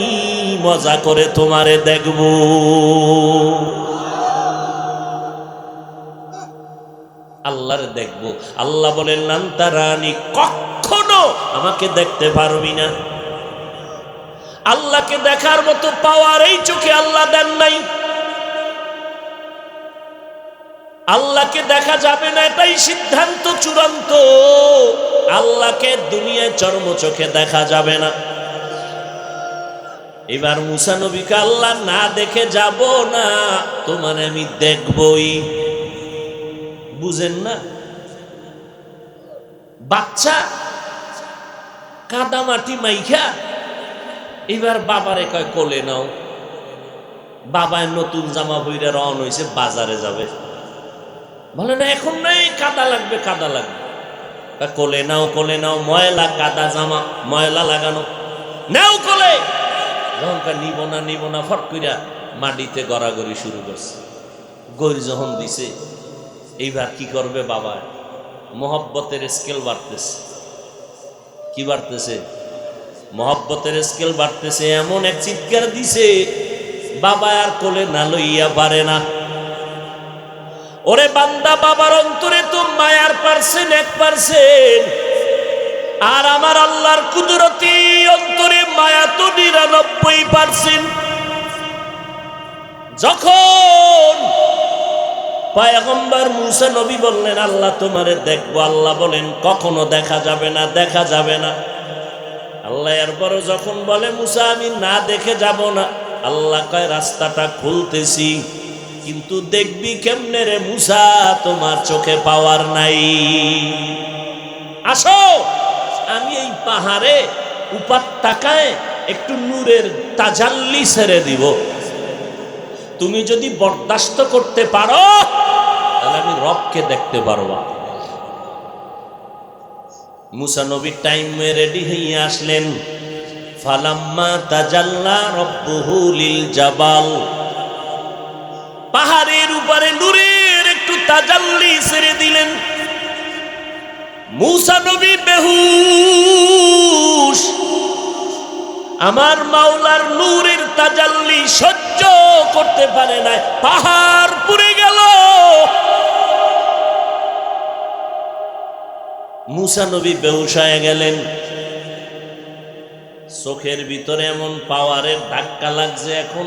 মজা করে তোমারে দেখব। আল্লাহরে দেখব। আল্লাহ বলেন লান তারানি, কখনো আমাকে দেখতে পারবি না। আল্লাহকে দেখার মতো পাওয়ার এই চোখে আল্লাহ দেন নাই। আল্লাহকে দেখা যাবে না, এটাই সিদ্ধান্ত চূড়ান্ত। আল্লাহকে দুনিয়ায় চর্ম চোখে দেখা যাবে না। এবার মুসা নবীকে আল্লাহ না দেখে যাব না, তোমার আমি দেখবই। বুঝেন না? বাচ্চা কাদা মাটি মাইখা এবার বাবারে কয় কোলে নাও। বাবায় নতুন জামা পইরা রওনা হইছে, বাজারে যাবে। বলে না এখন নাই, কাদা লাগবে কাদা লাগবে। কোলে নাও কোলে নাও, ময়লা কাদা জামা, ময়লা লাগানো, নাও কোলে। যখন নিব না ফট কইরা মাটিতে গড়াগড়ি শুরু করছে। গড়ি যখন দিছে, এইবার কি করবে বাবা? মহব্বতের স্কেল বাড়তেছে। কি বাড়তেছে? মহব্বতের স্কেল বাড়তেছে। এমন এক চিৎকার দিছে, বাবা আর কোলে না লইয়া পারে না। ওরে বান্দা, বাবার অন্তরে তো মায়ার পার্সেন্ট 1%, আর আমার আল্লাহর কুদরতি অন্তরে মায়া তো 99%। যখন পয়গম্বর মুসা নবী বললেন আল্লাহ তোমারে দেখবো, আল্লাহ বলেন কখনো দেখা যাবে না, দেখা যাবে না। আল্লাহ এরপর যখন বলে মুসা আমি না দেখে যাব না, আল্লাহ কয় রাস্তাটা খুলতেছি, কিন্তু দেখবি কেমনে রে মুসা, তোমার চোখে পাওয়ার নাই। আসো, আমি এই পাহাড়ে উপত্যকায় একটু নূরের তাজাল্লি ছেড়ে দিব। তুমি যদি বরদাস্ত করতে পারো, তাহলে আমি রবকে দেখতে পারবা। মুসা নবী টাইমে রেডি হয়ে আসলেন। ফালাম্মা তাজাল্লা রব্বুহু লিল জাবাল, পাহাড়ের উপরে নূরের একটু তাজাল্লি ছেড়ে দিলেন। মুসা নবী বেহুশ, আমার মাওলার নূরের তাজাল্লি সহ্য করতে পারে না, পাহাড় পুড়ে গেল। মুসা নবী বেহুশ হয়ে গেলেন। চোখের ভিতরে এমন পাওয়ারের ধাক্কা লাগছে, এখন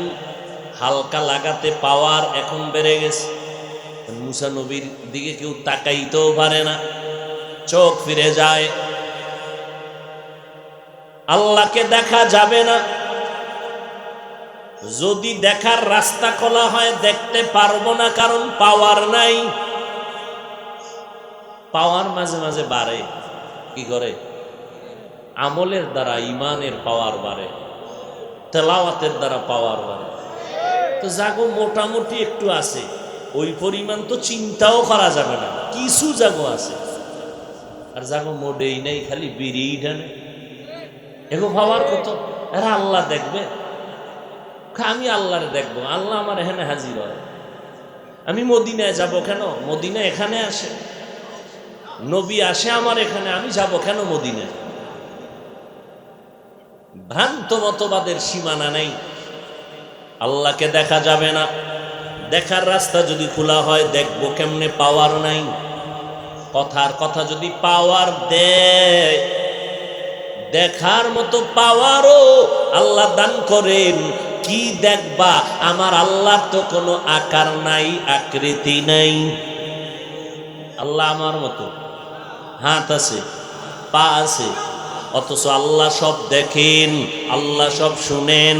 হালকা লাগাতে পাওয়ার এখন বেড়ে গেছে। মুসা নবীর দিকে কেউ তাকাইতেও পারে না, চোখ ফিরে যায়। আল্লাহকে দেখা যাবে না। যদি দেখার রাস্তা খোলা হয় দেখতে পারবো না, কারণ পাওয়ার নাই। পাওয়ার মাঝে মাঝে বাড়ে, কি করে? আমলের দ্বারা ইমানের পাওয়ার বাড়ে, তেলাওয়াতের দ্বারা পাওয়ার বাড়ে। তো জাগো মোটামুটি একটু আছে, ওই পরিমাণ তো চিন্তাও করা যাবে না, কিছু জাগো আছে। আর জাগো মোটেই নেই, খালি বিড়ি টানে। এগো ভাবার কত, এরা আল্লাহ দেখবে, আমি আল্লাহরে দেখবো, আল্লাহ আমার এখানে হাজির হয়। আমি মদিনায় যাব কেন? মদিনা এখানে আসে, নবী আসে আমার এখানে, আমি যাব কেন মদিনায়? ভ্রান্ত মতবাদের সীমানা নেই। আল্লাহকে দেখা যাবে না, দেখার রাস্তা যদি খোলা হয় দেখবো কেমনে, পাওয়ার নাই। কথার কথা যদি পাওয়ার দেয়, দেখার মতো পাওয়ারও আল্লাহ দান করেন, কি দেখবা? আমার আল্লাহর তো কোনো আকার নাই, আকৃতি নাই। আল্লাহ আমার মতো হাত আছে, পা আছে, অথচ আল্লাহ সব দেখেন, আল্লাহ সব শুনেন।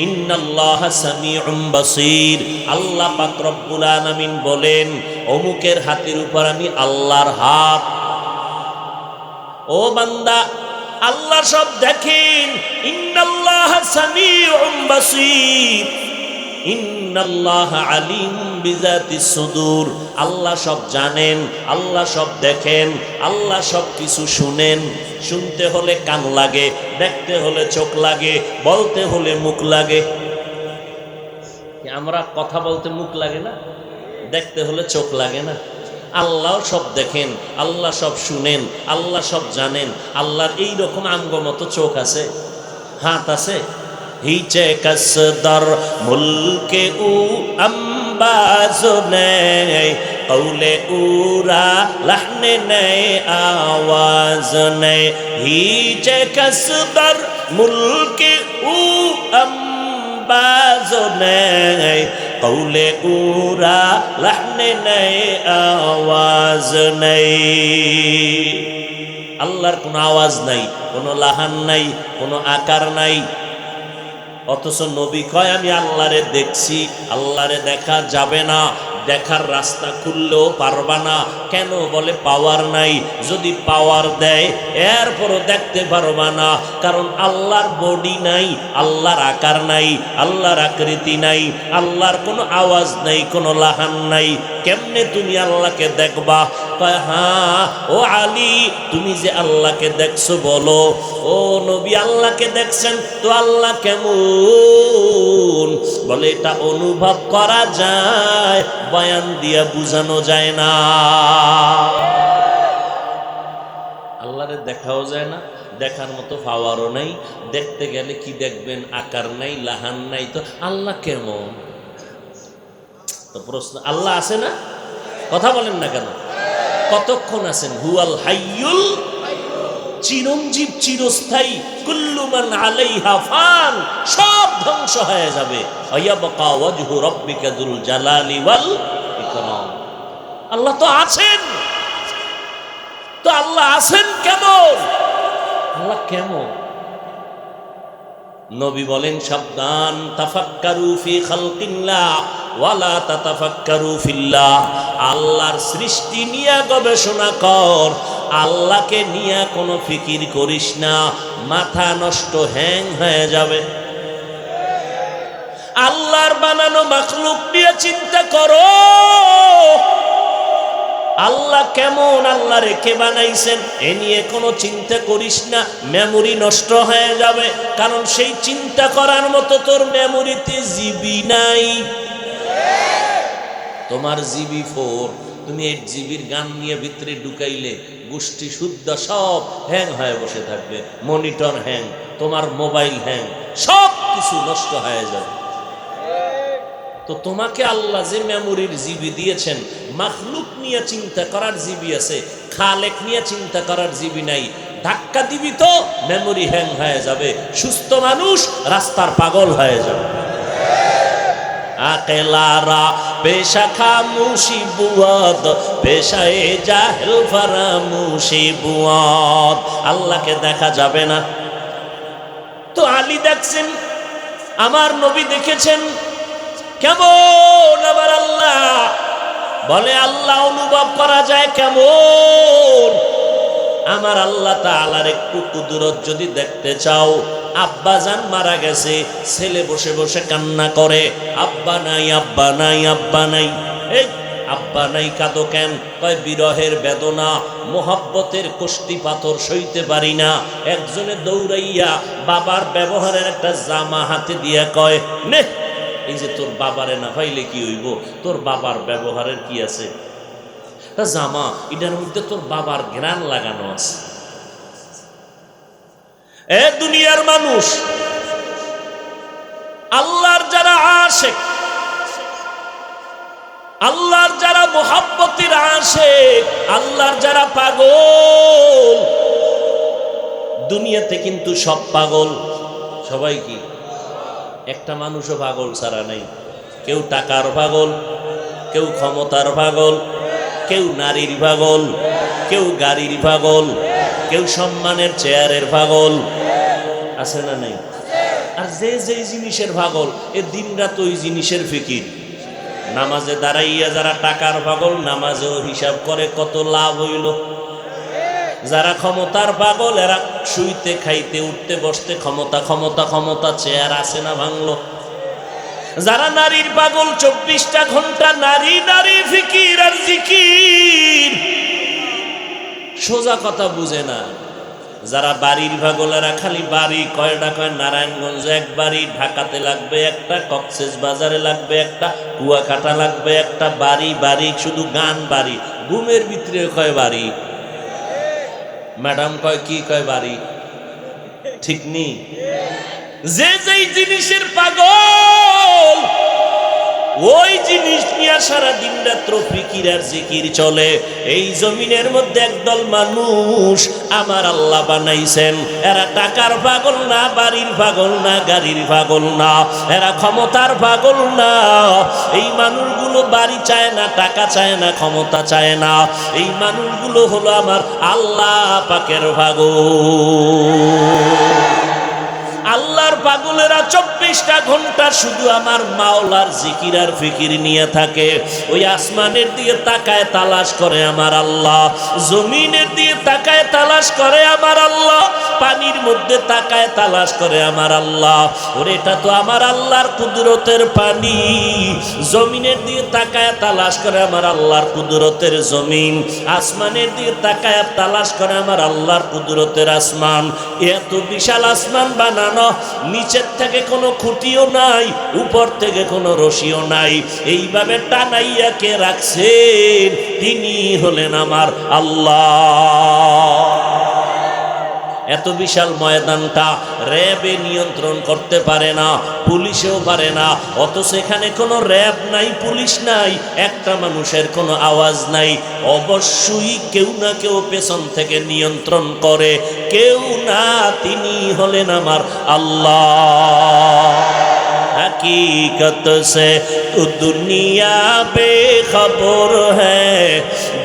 ইন্নাল্লাহা সামিউম বাসীর। আল্লাহ পাক রব্বুল আলামিন বলেন, অমুকের হাতের উপর আমি আল্লাহর হাত। ও বান্দা, আল্লাহ সব দেখেন। ইন্নাল্লাহা সামিউম বাসীর, ইন্নাল্লাহা আলিমুম বিযাতিস সুদূর। আল্লাহ সব জানেন, আল্লাহ সব দেখেন, আল্লাহ সব কিছু শুনেন। শুনতে হলে কান লাগে, দেখতে হলে চোখ লাগে, বলতে হলে মুখ লাগে। আমরা কথা বলতে মুখ লাগে না? দেখতে হলে চোখ লাগে না? আল্লাহ সব দেখেন, আল্লাহ সব শুনেন, আল্লাহ সব জানেন। আল্লাহর এইরকম আঙ্গমতো চোখ আছে, হাত আছে। হিচে কসদর মুলকে উ আম্বাজ নেই, কৌলে উরা লহনে নেই, আওয়াজ নেই। হিচে কসদর মুলকে উ আম্বাজ নেই, কৌলে উরা লহনে নেই, আওয়াজ নেই। আল্লাহর কোনো আওয়াজ নাই, কোনো লাহান নাই, কোনো আকার নাই। অথচ নবী কয় আমি আল্লাহরে দেখছি। আল্লাহরে দেখা যাবে না, দেখার রাস্তা খুললেও পারবা না। কেন? বলে পাওয়ার নাই। যদি পাওয়ার দেয় এরপরও দেখতে পারবা না, কারণ আল্লাহর বডি নাই, আল্লাহর আকার নাই, আল্লাহর আকৃতি নাই, আল্লাহর কোনো আওয়াজ নাই, কোনো লাহান নাই। কেমনে তুমি আল্লাহকে দেখবা? কয় হ্যাঁ ও আলী, তুমি যে আল্লাহকে দেখছো বলো। ও নবী আল্লাহকে দেখছেন, তো আল্লাহ কেমন? বলে এটা অনুভব করা যায়, বয়ান দিয়া বুঝানো যায় না। আল্লাহরে দেখাও যায় না, দেখার মতো পাওয়ারও নাই। দেখতে গেলে কি দেখবেন? আকার নাই, লাহান নাই। তো আল্লাহ কেমন? তো প্রশ্ন, আল্লাহ আছে না? কথা বলেন না কেন? কতক্ষণ আছেন? হুয়াল হাইয়ুল, চিরঞ্জীব, চিরস্থায়ী। কুল্লু মান আলাইহা ফান, সব ধ্বংস হয়ে যাবে। ওয়ায়াবকা ওয়াজহু রাব্বিকা যুল জালালি ওয়াল ইকরাম। আল্লাহ তো আছেন। তো আল্লাহ আছেন কেমন? আল্লাহ কেমন? নবী বলেন সাবধান, তাফাক্কারু ফি খালকিল্লাহ ওয়ালা তাতাফাক্কারু ফিল্লাহ। আল্লাহর সৃষ্টি নিয়ে গবেষণা কর, আল্লাহকে নিয়ে কোনো ফিকির করিস না, মাথা নষ্ট, হ্যাং হয়ে যাবে। আল্লাহর বানানো মাখলুক নিয়ে চিন্তা করো, আল্লাহ কেমন, আল্লাহ রেখে বানাইছেন, এ নিয়ে কোনো চিন্তা করিস না। মেমোরি নষ্ট হয়ে যাবে, কারণ সেই চিন্তা করার মতো তোর মেমোরিতে জিবি নাই। তোমার জিবি 4, তুমি 8 জিবির গান নিয়ে ভিতরে ঢুকাইলে গোষ্ঠী শুদ্ধ সব হ্যাং হয়ে বসে থাকবে। মনিটর হ্যাং, তোমার মোবাইল হ্যাং, সব কিছু নষ্ট হয়ে যাবে। তো তোমাকে আল্লাহ যে মেমোরির জিবি দিয়েছেন, মাখলুক নিয়ে চিন্তা করার জিবি আছে, খালেক নিয়ে চিন্তা করার জিবি নাই। ধাক্কা দিবি তো মেমোরি হ্যাং হয়ে যাবে। সুস্থ মানুষ রাস্তার পাগল হয়ে যাবে। আকেলারা পেশা খামুশি বুয়াদ, পেশায় জাহেল ফারামুশি বুয়াদ। আল্লাহকে দেখা যাবে না। তো আলী দেখছেন, আমার নবী দেখেছেন। কেমন আমার আল্লাহ? বলে আল্লাহ অনুভব করা যায় কেমন? আমার আল্লাহ তাআলার একটু কুদরত যদি দেখতে চাও, আব্বা জান মারা গেছে, ছেলে বসে বসে কান্না করে, আব্বা নাই, আব্বা নাই, আব্বা নাই। এই আব্বা নাই কাঁদো কেন? কয় বিরহের বেদনা, মোহাব্বতের কষ্টি পাথর সইতে পারি না। একজনে দৌড়াইয়া বাবার ব্যবহারের একটা জামা হাতে দিয়া কয়, নে, এই যে তোর বাবারে না পাইলে কি হইব? তোর বাবার ব্যবহারের কি আছে? জামা, এটার মধ্যে তোর বাবার ঘ্রাণ লাগানো আছে। এ দুনিয়ার মানুষ, আল্লাহর যারা আশিক, আল্লাহর যারা মুহাব্বতের আশিক, আল্লাহর যারা পাগল, দুনিয়াতে কিন্তু সব পাগল। সবাই কি? একটা মানুষও পাগল ছাড়া নাই। কেউ টাকার পাগল, কেউ ক্ষমতার পাগল, কেউ নারীর পাগল, কেউ গাড়ির পাগল, কেউ সম্মানের চেয়ারের পাগল, আছে না নাই? আর যে যে জিনিসের পাগল, এ দিনরাত ওই জিনিসের ফিকির। নামাজে দাঁড়াইয়া যারা টাকার পাগল, নামাজেও হিসাব করে কত লাভ হইল। যারা ক্ষমতার পাগল, এরা শুইতে খাইতে উঠতে বসতে ক্ষমতা ক্ষমতা ক্ষমতা, চেয়ার আছে না ভাঙলো। যারা নারীর পাগল, 24টা ঘন্টা নারী নারী ফিকির আর জিকির, সোজা কথা বুঝে না। যারা বাড়ির পাগল, এরা খালি বাড়ি, কয়টা কয় নারায়ণগঞ্জ এক বাড়ি, ঢাকাতে লাগবে একটা, কক্সেস বাজারে লাগবে একটা, কুয়াকাটা লাগবে একটা, বাড়ি বাড়ি শুধু গান বাড়ি। ঘুমের ভিতরে কয় বাড়ি, ম্যাডাম কয় কি কয় বাড়ি, ঠিক নেই। যে যেই জিনিসের পাগল, ওই জিনিস নিয়ে সারা দিন রাত্র ফিকির আর জিকির চলে। এই জমিনের মধ্যে একদল মানুষ আমার আল্লাহ বানাইছেন, এরা টাকার পাগল না, বাড়ির পাগল না, গাড়ির পাগল না, এরা ক্ষমতার পাগল না। এই মানুষগুলো বাড়ি চায় না, টাকা চায় না, ক্ষমতা চায় না। এই মানুষগুলো হলো আমার আল্লাহ পাকের পাগল। আল্লাহর পাগলেরা 24টা ঘন্টা শুধু আমার মাওলার জিকির আর ফিকির নিয়ে থাকে। ওই আসমানের দিকে তাকায় তালাশ করে আমার আল্লাহ, জমিনের দিকে তাকায় তালাশ করে আমার আল্লাহ, পানির মধ্যে তাকায় তালাশ করে আমার আল্লাহ। ওরে এটা তো আমার আল্লাহর কুদরতের পানি। জমিনের দিকে তাকায় তালাশ করে আমার আল্লাহর কুদরতের জমিন, আসমানের দিকে তাকায় তালাশ করে আমার আল্লাহর কুদরতের আসমান। এত বিশাল আসমান বানানো, নিচের থেকে কোনো খুঁটিও নাই, উপর থেকে কোনো রশিও নাই, এইভাবে টানাইয়া কে রাখছেন? তিনি হলেন আমার আল্লাহ। এত বিশাল ময়দানটা র্যাবে নিয়ন্ত্রণ করতে পারে না, পুলিশেও পারে না। অথচ এখানে কোনো র্যাব নাই, পুলিশ নাই, একটা মানুষের কোনো আওয়াজ নাই। অবশ্যই কেউ না কেউ পেছন থেকে নিয়ন্ত্রণ করে, কেউ না, তিনি হলেন আমার আল্লাহ। हकीकत से तो दुनिया बेखबर है,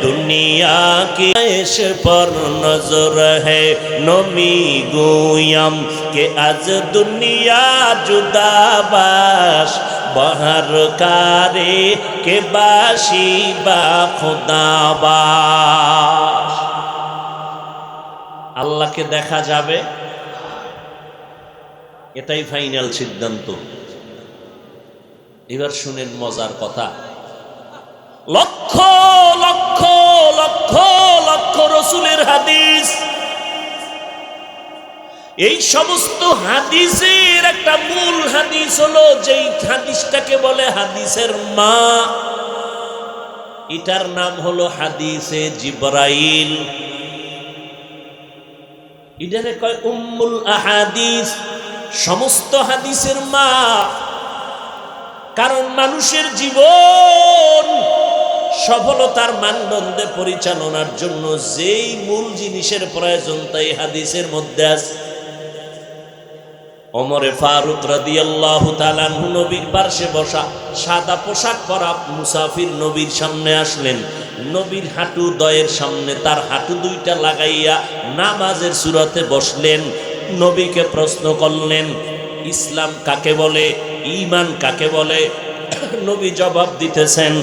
दुनिया की ऐश पर नजर है। नमी गोयम के आज दुनिया जुदाबाश, बाहर कारे के बाशी बा खुदाबाश। আল্লাহকে দেখা যাবে, এটাই ফাইনাল সিদ্ধান্ত। এবার শুনেন মজার কথা। লক্ষ লক্ষ লক্ষ লক্ষ রসুলের হাদিস, এই সমস্ত হাদিসের একটা মূল হাদিস হলো, যেই হাদিসটাকে বলে হাদিসের মা, এটার নাম হলো হাদিসে জিবরাইল। এটারে কয় উম্মুল আহাদিস, সমস্ত হাদিসের মা। কারণ মানুষের জীবন সফলতার মানদণ্ডে পরিচালনার জন্য যেই মূল জিনিসের প্রয়োজন, তাই হাদিসের মধ্যে আছে। ওমরে ফারুক রাদিয়াল্লাহু তাআলা আনহু নবীর পাশে বসা, সাদা পোশাক পরা মুসাফির নবীর সামনে আসলেন। নবীর হাঁটু দয়ের সামনে তার হাঁটু দুইটা লাগাইয়া নামাজের সুরাতে বসলেন। নবীকে প্রশ্ন করলেন, ইসলাম কাকে বলে, ঈমান কাকে বলে? নবী জবাব দিতেছেন।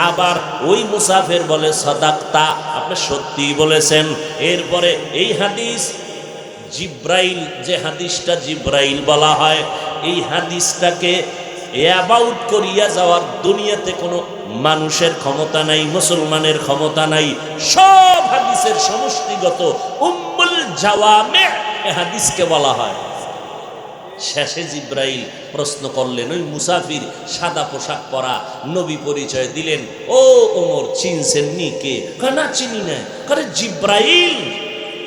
আবার ওই মুসাফির বলে, সাদাক্তা, আপনি সত্যি বলেছেন। এরপরে এই হাদিস জিব্রাইল, যে হাদিসটা জিব্রাইল বলা হয়, এই হাদিসটাকে অ্যাবাউট করিয়া যাওয়ার দুনিয়াতে কোনো মানুষের ক্ষমতা নাই, মুসলমানের ক্ষমতা নাই। সব হাদিসের সমষ্টিগত উম্মুল জাওয়ামি এই হাদিসকে বলা হয়। শেষে জিব্রাইল প্রশ্ন করলেন, ওই মুসাফির সাদা পোশাক পরা নবী পরিচয় দিলেন, ও ওমর, চিনছেন নি কে? না, চিনি না। কারণ জিব্রাইল,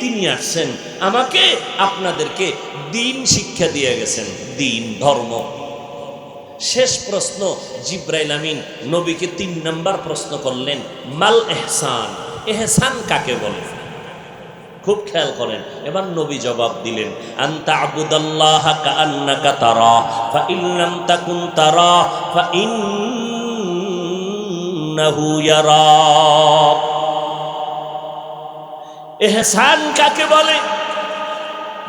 তিনি আসছেন আমাকে আপনাদেরকে দিন শিক্ষা দিয়ে গেছেন, দিন ধর্ম। শেষ প্রশ্ন, জিব্রাইল আমিন নবীকে 3 নাম্বার প্রশ্ন করলেন, মাল এহসান, এহসান কাকে বলে? খুব খেয়াল করেন। এবার নবী জবাব দিলেন, আনতা আবুদাল্লাহা কাআন্নাকা তারা ফা ইন লাম তাকুন তারা ফা ইন্নাহু ইয়ারাক। ইহসান কাকে বলে?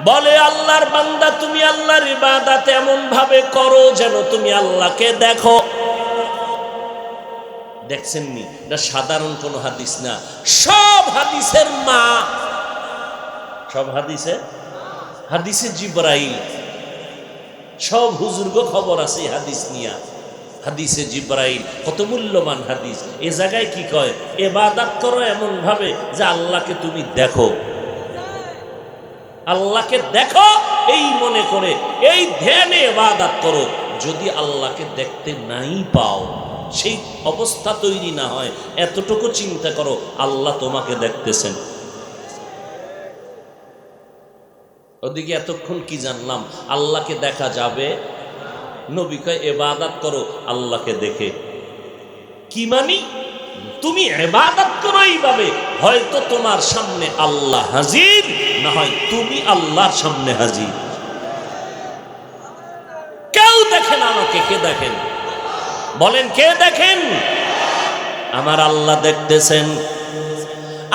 বলে আল্লাহর বান্দা তুমি আল্লাহর ইবাদত এমন ভাবে করো যেন তুমি আল্লাহকে দেখো। দেখছেননি? এটা সাধারণ কোন হাদিস না, সব হাদিসের মা, সব হাদিসে জিবরাইল, সব হুজুরগো খবর আছে হাদিস নিয়া। হাদিসে জিবরাইল কত মূল্যবান হাদিস। এ জায়গায় কি কয়? ইবাদত করো এমন ভাবে যে আল্লাহকে তুমি দেখো, আল্লাহকে দেখো এই মনে করে, এই ধ্যানে ইবাদত করো। যদি আল্লাহকে দেখতে নাই পাও, সেই অবস্থা তৈরি না হয়, এতটুকু চিন্তা করো আল্লাহ তোমাকে দেখতেছেন। ওদিকে এতক্ষণ কি জানলাম? আল্লাহকে দেখা যাবে। নবী কয় ইবাদত করো আল্লাহকে দেখে। কি মানি? তুমি ইবাদত করো এইভাবে, হয়তো তোমার সামনে আল্লাহ হাজির, না হয় তুমি আল্লাহর সামনে হাজির। কেউ দেখেন আমাকে, কে দেখেন? বলেন কে দেখেন? আমার আল্লাহ দেখতেছেন।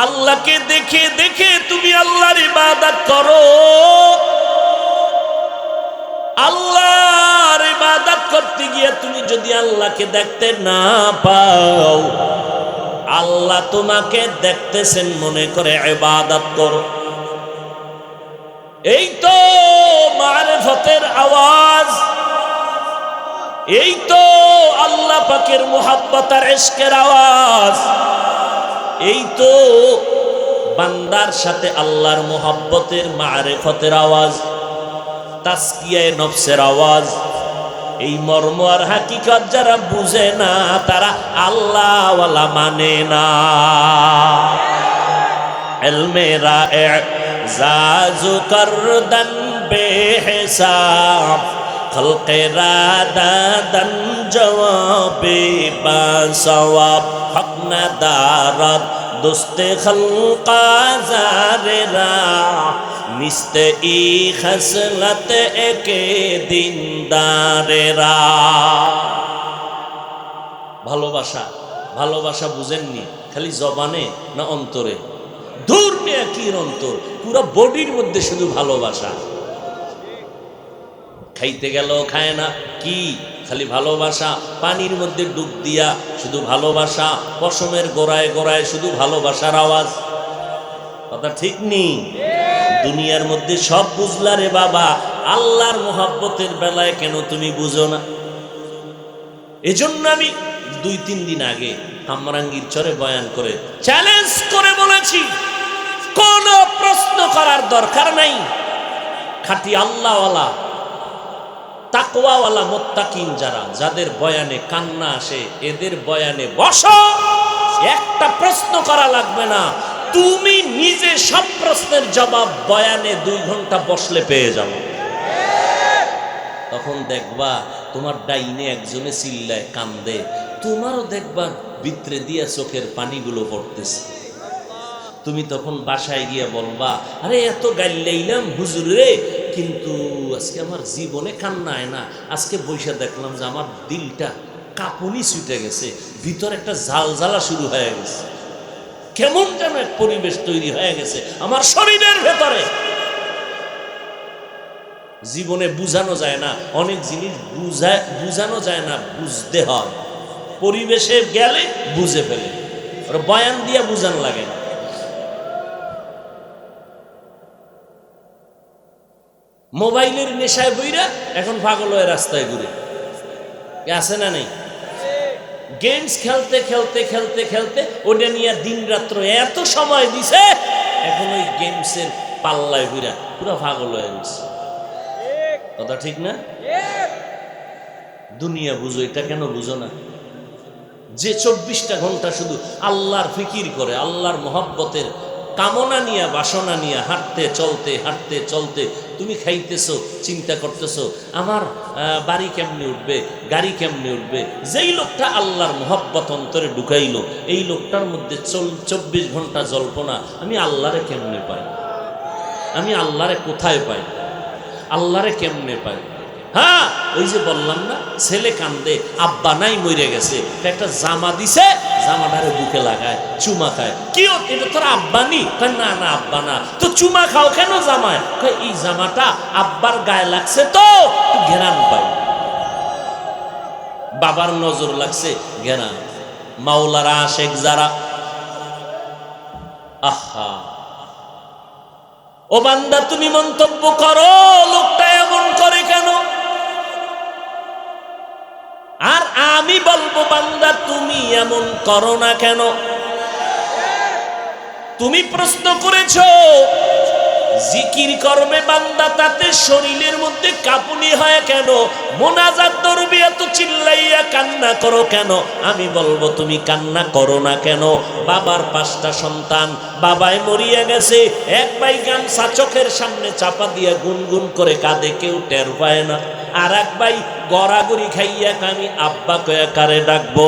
আল্লাহকে দেখে দেখে তুমি আল্লাহর ইবাদত করো। আল্লাহর ইবাদত করতে গিয়ে তুমি যদি আল্লাহকে দেখতে না পাও, আল্লাহ তোমাকে দেখতেছেন মনে করে ইবাদত করো। এই তো মারিফতের আওয়াজ, এই তো আল্লাহ পাকের মুহাব্বত আর ইশকের আওয়াজ, এই তো বান্দার সাথে আল্লাহর মুহাব্বতের মারিফতের আওয়াজ, তাসকিয়ায়ে নফসের আওয়াজ। এই মর্ম আর হাকিকত যারা বুঝে না তারা আল্লাহ ওয়ালা মানে না। ইলমে রা'জাজু করদান বেহিসাব, খলকে রাদাদান জওয়াবে বাসওয়াব, হক না দারদ দোস্তে খলকা জারেরা, নিস্তে ই খসলত একে দিনদারেরা। ভালোবাসা, ভালোবাসা বুঝেননি? খালি জবানে না অন্তরে? দূর নিয়ে কি অন্তর, পুরো বডির মধ্যে শুধু ভালোবাসা। খাইতে গেল খায় না, কি খালি ভালোবাসা। পানির মধ্যে ডুব দিয়া শুধু ভালোবাসা। পশমের গোড়ায় গোড়ায় শুধু ভালোবাসার আওয়াজ। কথা ঠিক নেই? দুনিয়ার মধ্যে সব বুঝলা রে বাবা, আল্লাহর মুহাব্বতের বেলায় কেন তুমি বুঝো না? এজন্য আমি 2-3 দিন আগে কামরাঙ্গীর চরে বয়ান করে চ্যালেঞ্জ করে বলেছি, কোন প্রশ্ন করার দরকার নাই। খাঁটি আল্লাহওয়ালা, তাকওয়াওয়ালা মুত্তাকিন যারা, যাদের বয়ানে কান্না আসে, এদের বয়ানে বসো। একটা প্রশ্ন করা লাগবে না, তুমি নিজে সব প্রশ্নের জবাব বয়ানে 2 ঘন্টা বসলে পেয়ে যাবে। তখন দেখবা তোমার ডাইনে একজনে চিল্লায় কান্দে, তোমারও দেখবা ভিতরে দিয়া চোখের পানিগুলো পড়তেছে। তুমি তখন বাসায় গিয়ে বলবা, আরে এত গাইলাইলাম হুজুর রে, কিন্তু আজকে আমার জীবনে কান্না হয় না। আজকে বৈশা দেখলাম যে আমার দিলটা কাঁপুনি ছুটে গেছে, ভিতরে একটা জ্বালা শুরু হয়ে গেছে, কেমন যেন এক পরিবেশ তৈরি হয়ে গেছে আমার শরীরের ভেতরে। জীবনে বুঝানো যায় না, অনেক জিনিস বুঝানো যায় না, বুঝতে হয়। পরিবেশে গেলে বুঝে ফেলে, বয়ান দিয়া বুঝান লাগে না। মোবাইলের নেশায় বইরা এখন পাগল হয়ে রাস্তায় ঘুরে, আছে না নেই? গেমস খেলতে খেলতে খেলতে খেলতে ওটা নিয়ে দিন রাত্র এত সময় দিছে, এখন ওই গেমসের পাল্লায় ঘুরা পুরো পাগল হয়ে গেছে। কথা ঠিক না? দুনিয়া বুঝো, এটা কেন বুঝো না? যে 24টা ঘন্টা শুধু আল্লাহর ফিকির করে, আল্লাহর মহব্বতের কামনা নিয়ে, বাসনা নিয়ে হাঁটতে চলতে হাঁটতে চলতে তুমি খাইতেছো, চিন্তা করতেছো আমার বাড়ি কেমনে উঠবে, গাড়ি কেমনে উঠবে। যেই লোকটা আল্লাহর মহব্বত অন্তরে ঢুকাইলো, এই লোকটার মধ্যে 24 ঘন্টা জল্পনা, আমি আল্লাহরে কেমনে পাই। আমি আল্লাহরে কোথায় পাই, আল্লাহরে কেমনে পাই? হ্যাঁ, ওই যে বললাম না, ছেলে কান্দে, আব্বা নাই মরে গেছে, একটা জামা দিছে, জামাটারে বুকে লাগায়, চুমা খায়। কি এটা তোর আব্বা নি? না না আব্বা না। তো চুমা খাও কেন জামায়? এই জামাটা আব্বার গায়ে লাগছে তো ঘেরান পাই। বাবার নজর লাগছে, ঘেরান। মাওলারা আশেক যারা, আহা, ও বান্দা তুমি মন্তব্য করো লোকটা এমন করে কেন, আর আমি বলবো বান্দা তুমি এমন করো না কেন। তুমি প্রশ্ন করেছো জিকির করবে বান্দা, তাতে শরীরের মধ্যে কাঁপুনি হয় কেন? মোনাজাত ধরবে এত চিল্লাইয়া কান্না করো কেন? আমি বলবো তুমি কান্না করো না কেন? বাবার 5টা সন্তান, বাবায় মরিয়া গেছে, এক ভাই গামছা চোখের সামনে চাপা দিয়া গুনগুন করে কাঁদে, কেউ টের পায় না। আর এক ভাই গড়াগড়ি খাইয়া আমি আব্বা কয়া কারে ডাকবো,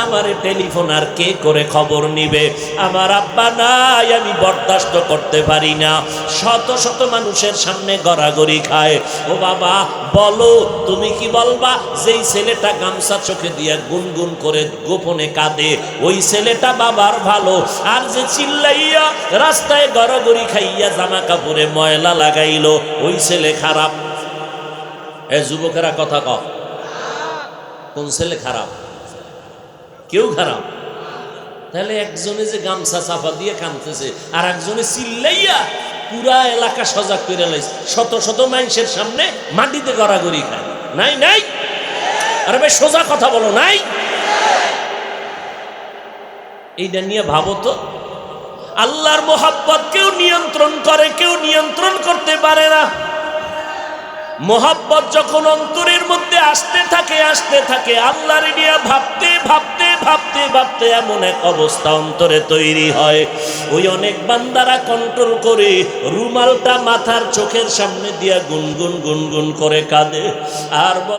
আমারে টেলিফোন আর কে করে খবর নিবে? আমার আব্বা নাই, আমি বরদাস্ত করতে পারি না। শত শত মানুষের সামনে গড়াগড়ি খায়। ও বাবা বলো, তুমি কি বলবা যেই ছেলেটা গামছা চোখে দিয়া গুনগুন করে গোপনে কাঁদে ওই ছেলেটা বাবার ভালো, আর যে চিল্লাইয়া রাস্তায় গড়াগড়ি খাইয়া জামা কাপড়ে ময়লা লাগাইলো ওই ছেলে খারাপ? এ যুবকেরা কথা কও, কোন ছেলে খারাপ? কেউ খারাপ? তাহলে একজনে যে গামছা চাপা দিয়ে কাঁদতেছে, আর একজনে চিল্লাইয়া পুরা এলাকা সজাগ করে লাইছে, শত শত মানুষের সামনে মাটিতে গড়াগড়ি খায়। নাই নাই, আরে ভাই সোজা কথা বলো, নাই? এইটা নিয়ে ভাবো তো। আল্লাহর মোহাব্বত কেউ নিয়ন্ত্রণ করে, কেউ নিয়ন্ত্রণ করতে পারে না। মোহাব্বত যখন অন্তরের মধ্যে আসতে থাকে আল্লাহর নিয়ে ভাবতে ভাবতে ভাবতে ভাবতে এমন এক অবস্থা অন্তরে তৈরি হয়, ওই অনেক বান্দারা কন্ট্রোল করে রুমালটা মাথার চোখের সামনে দিয়া গুনগুন গুনগুন করে কাঁদে আর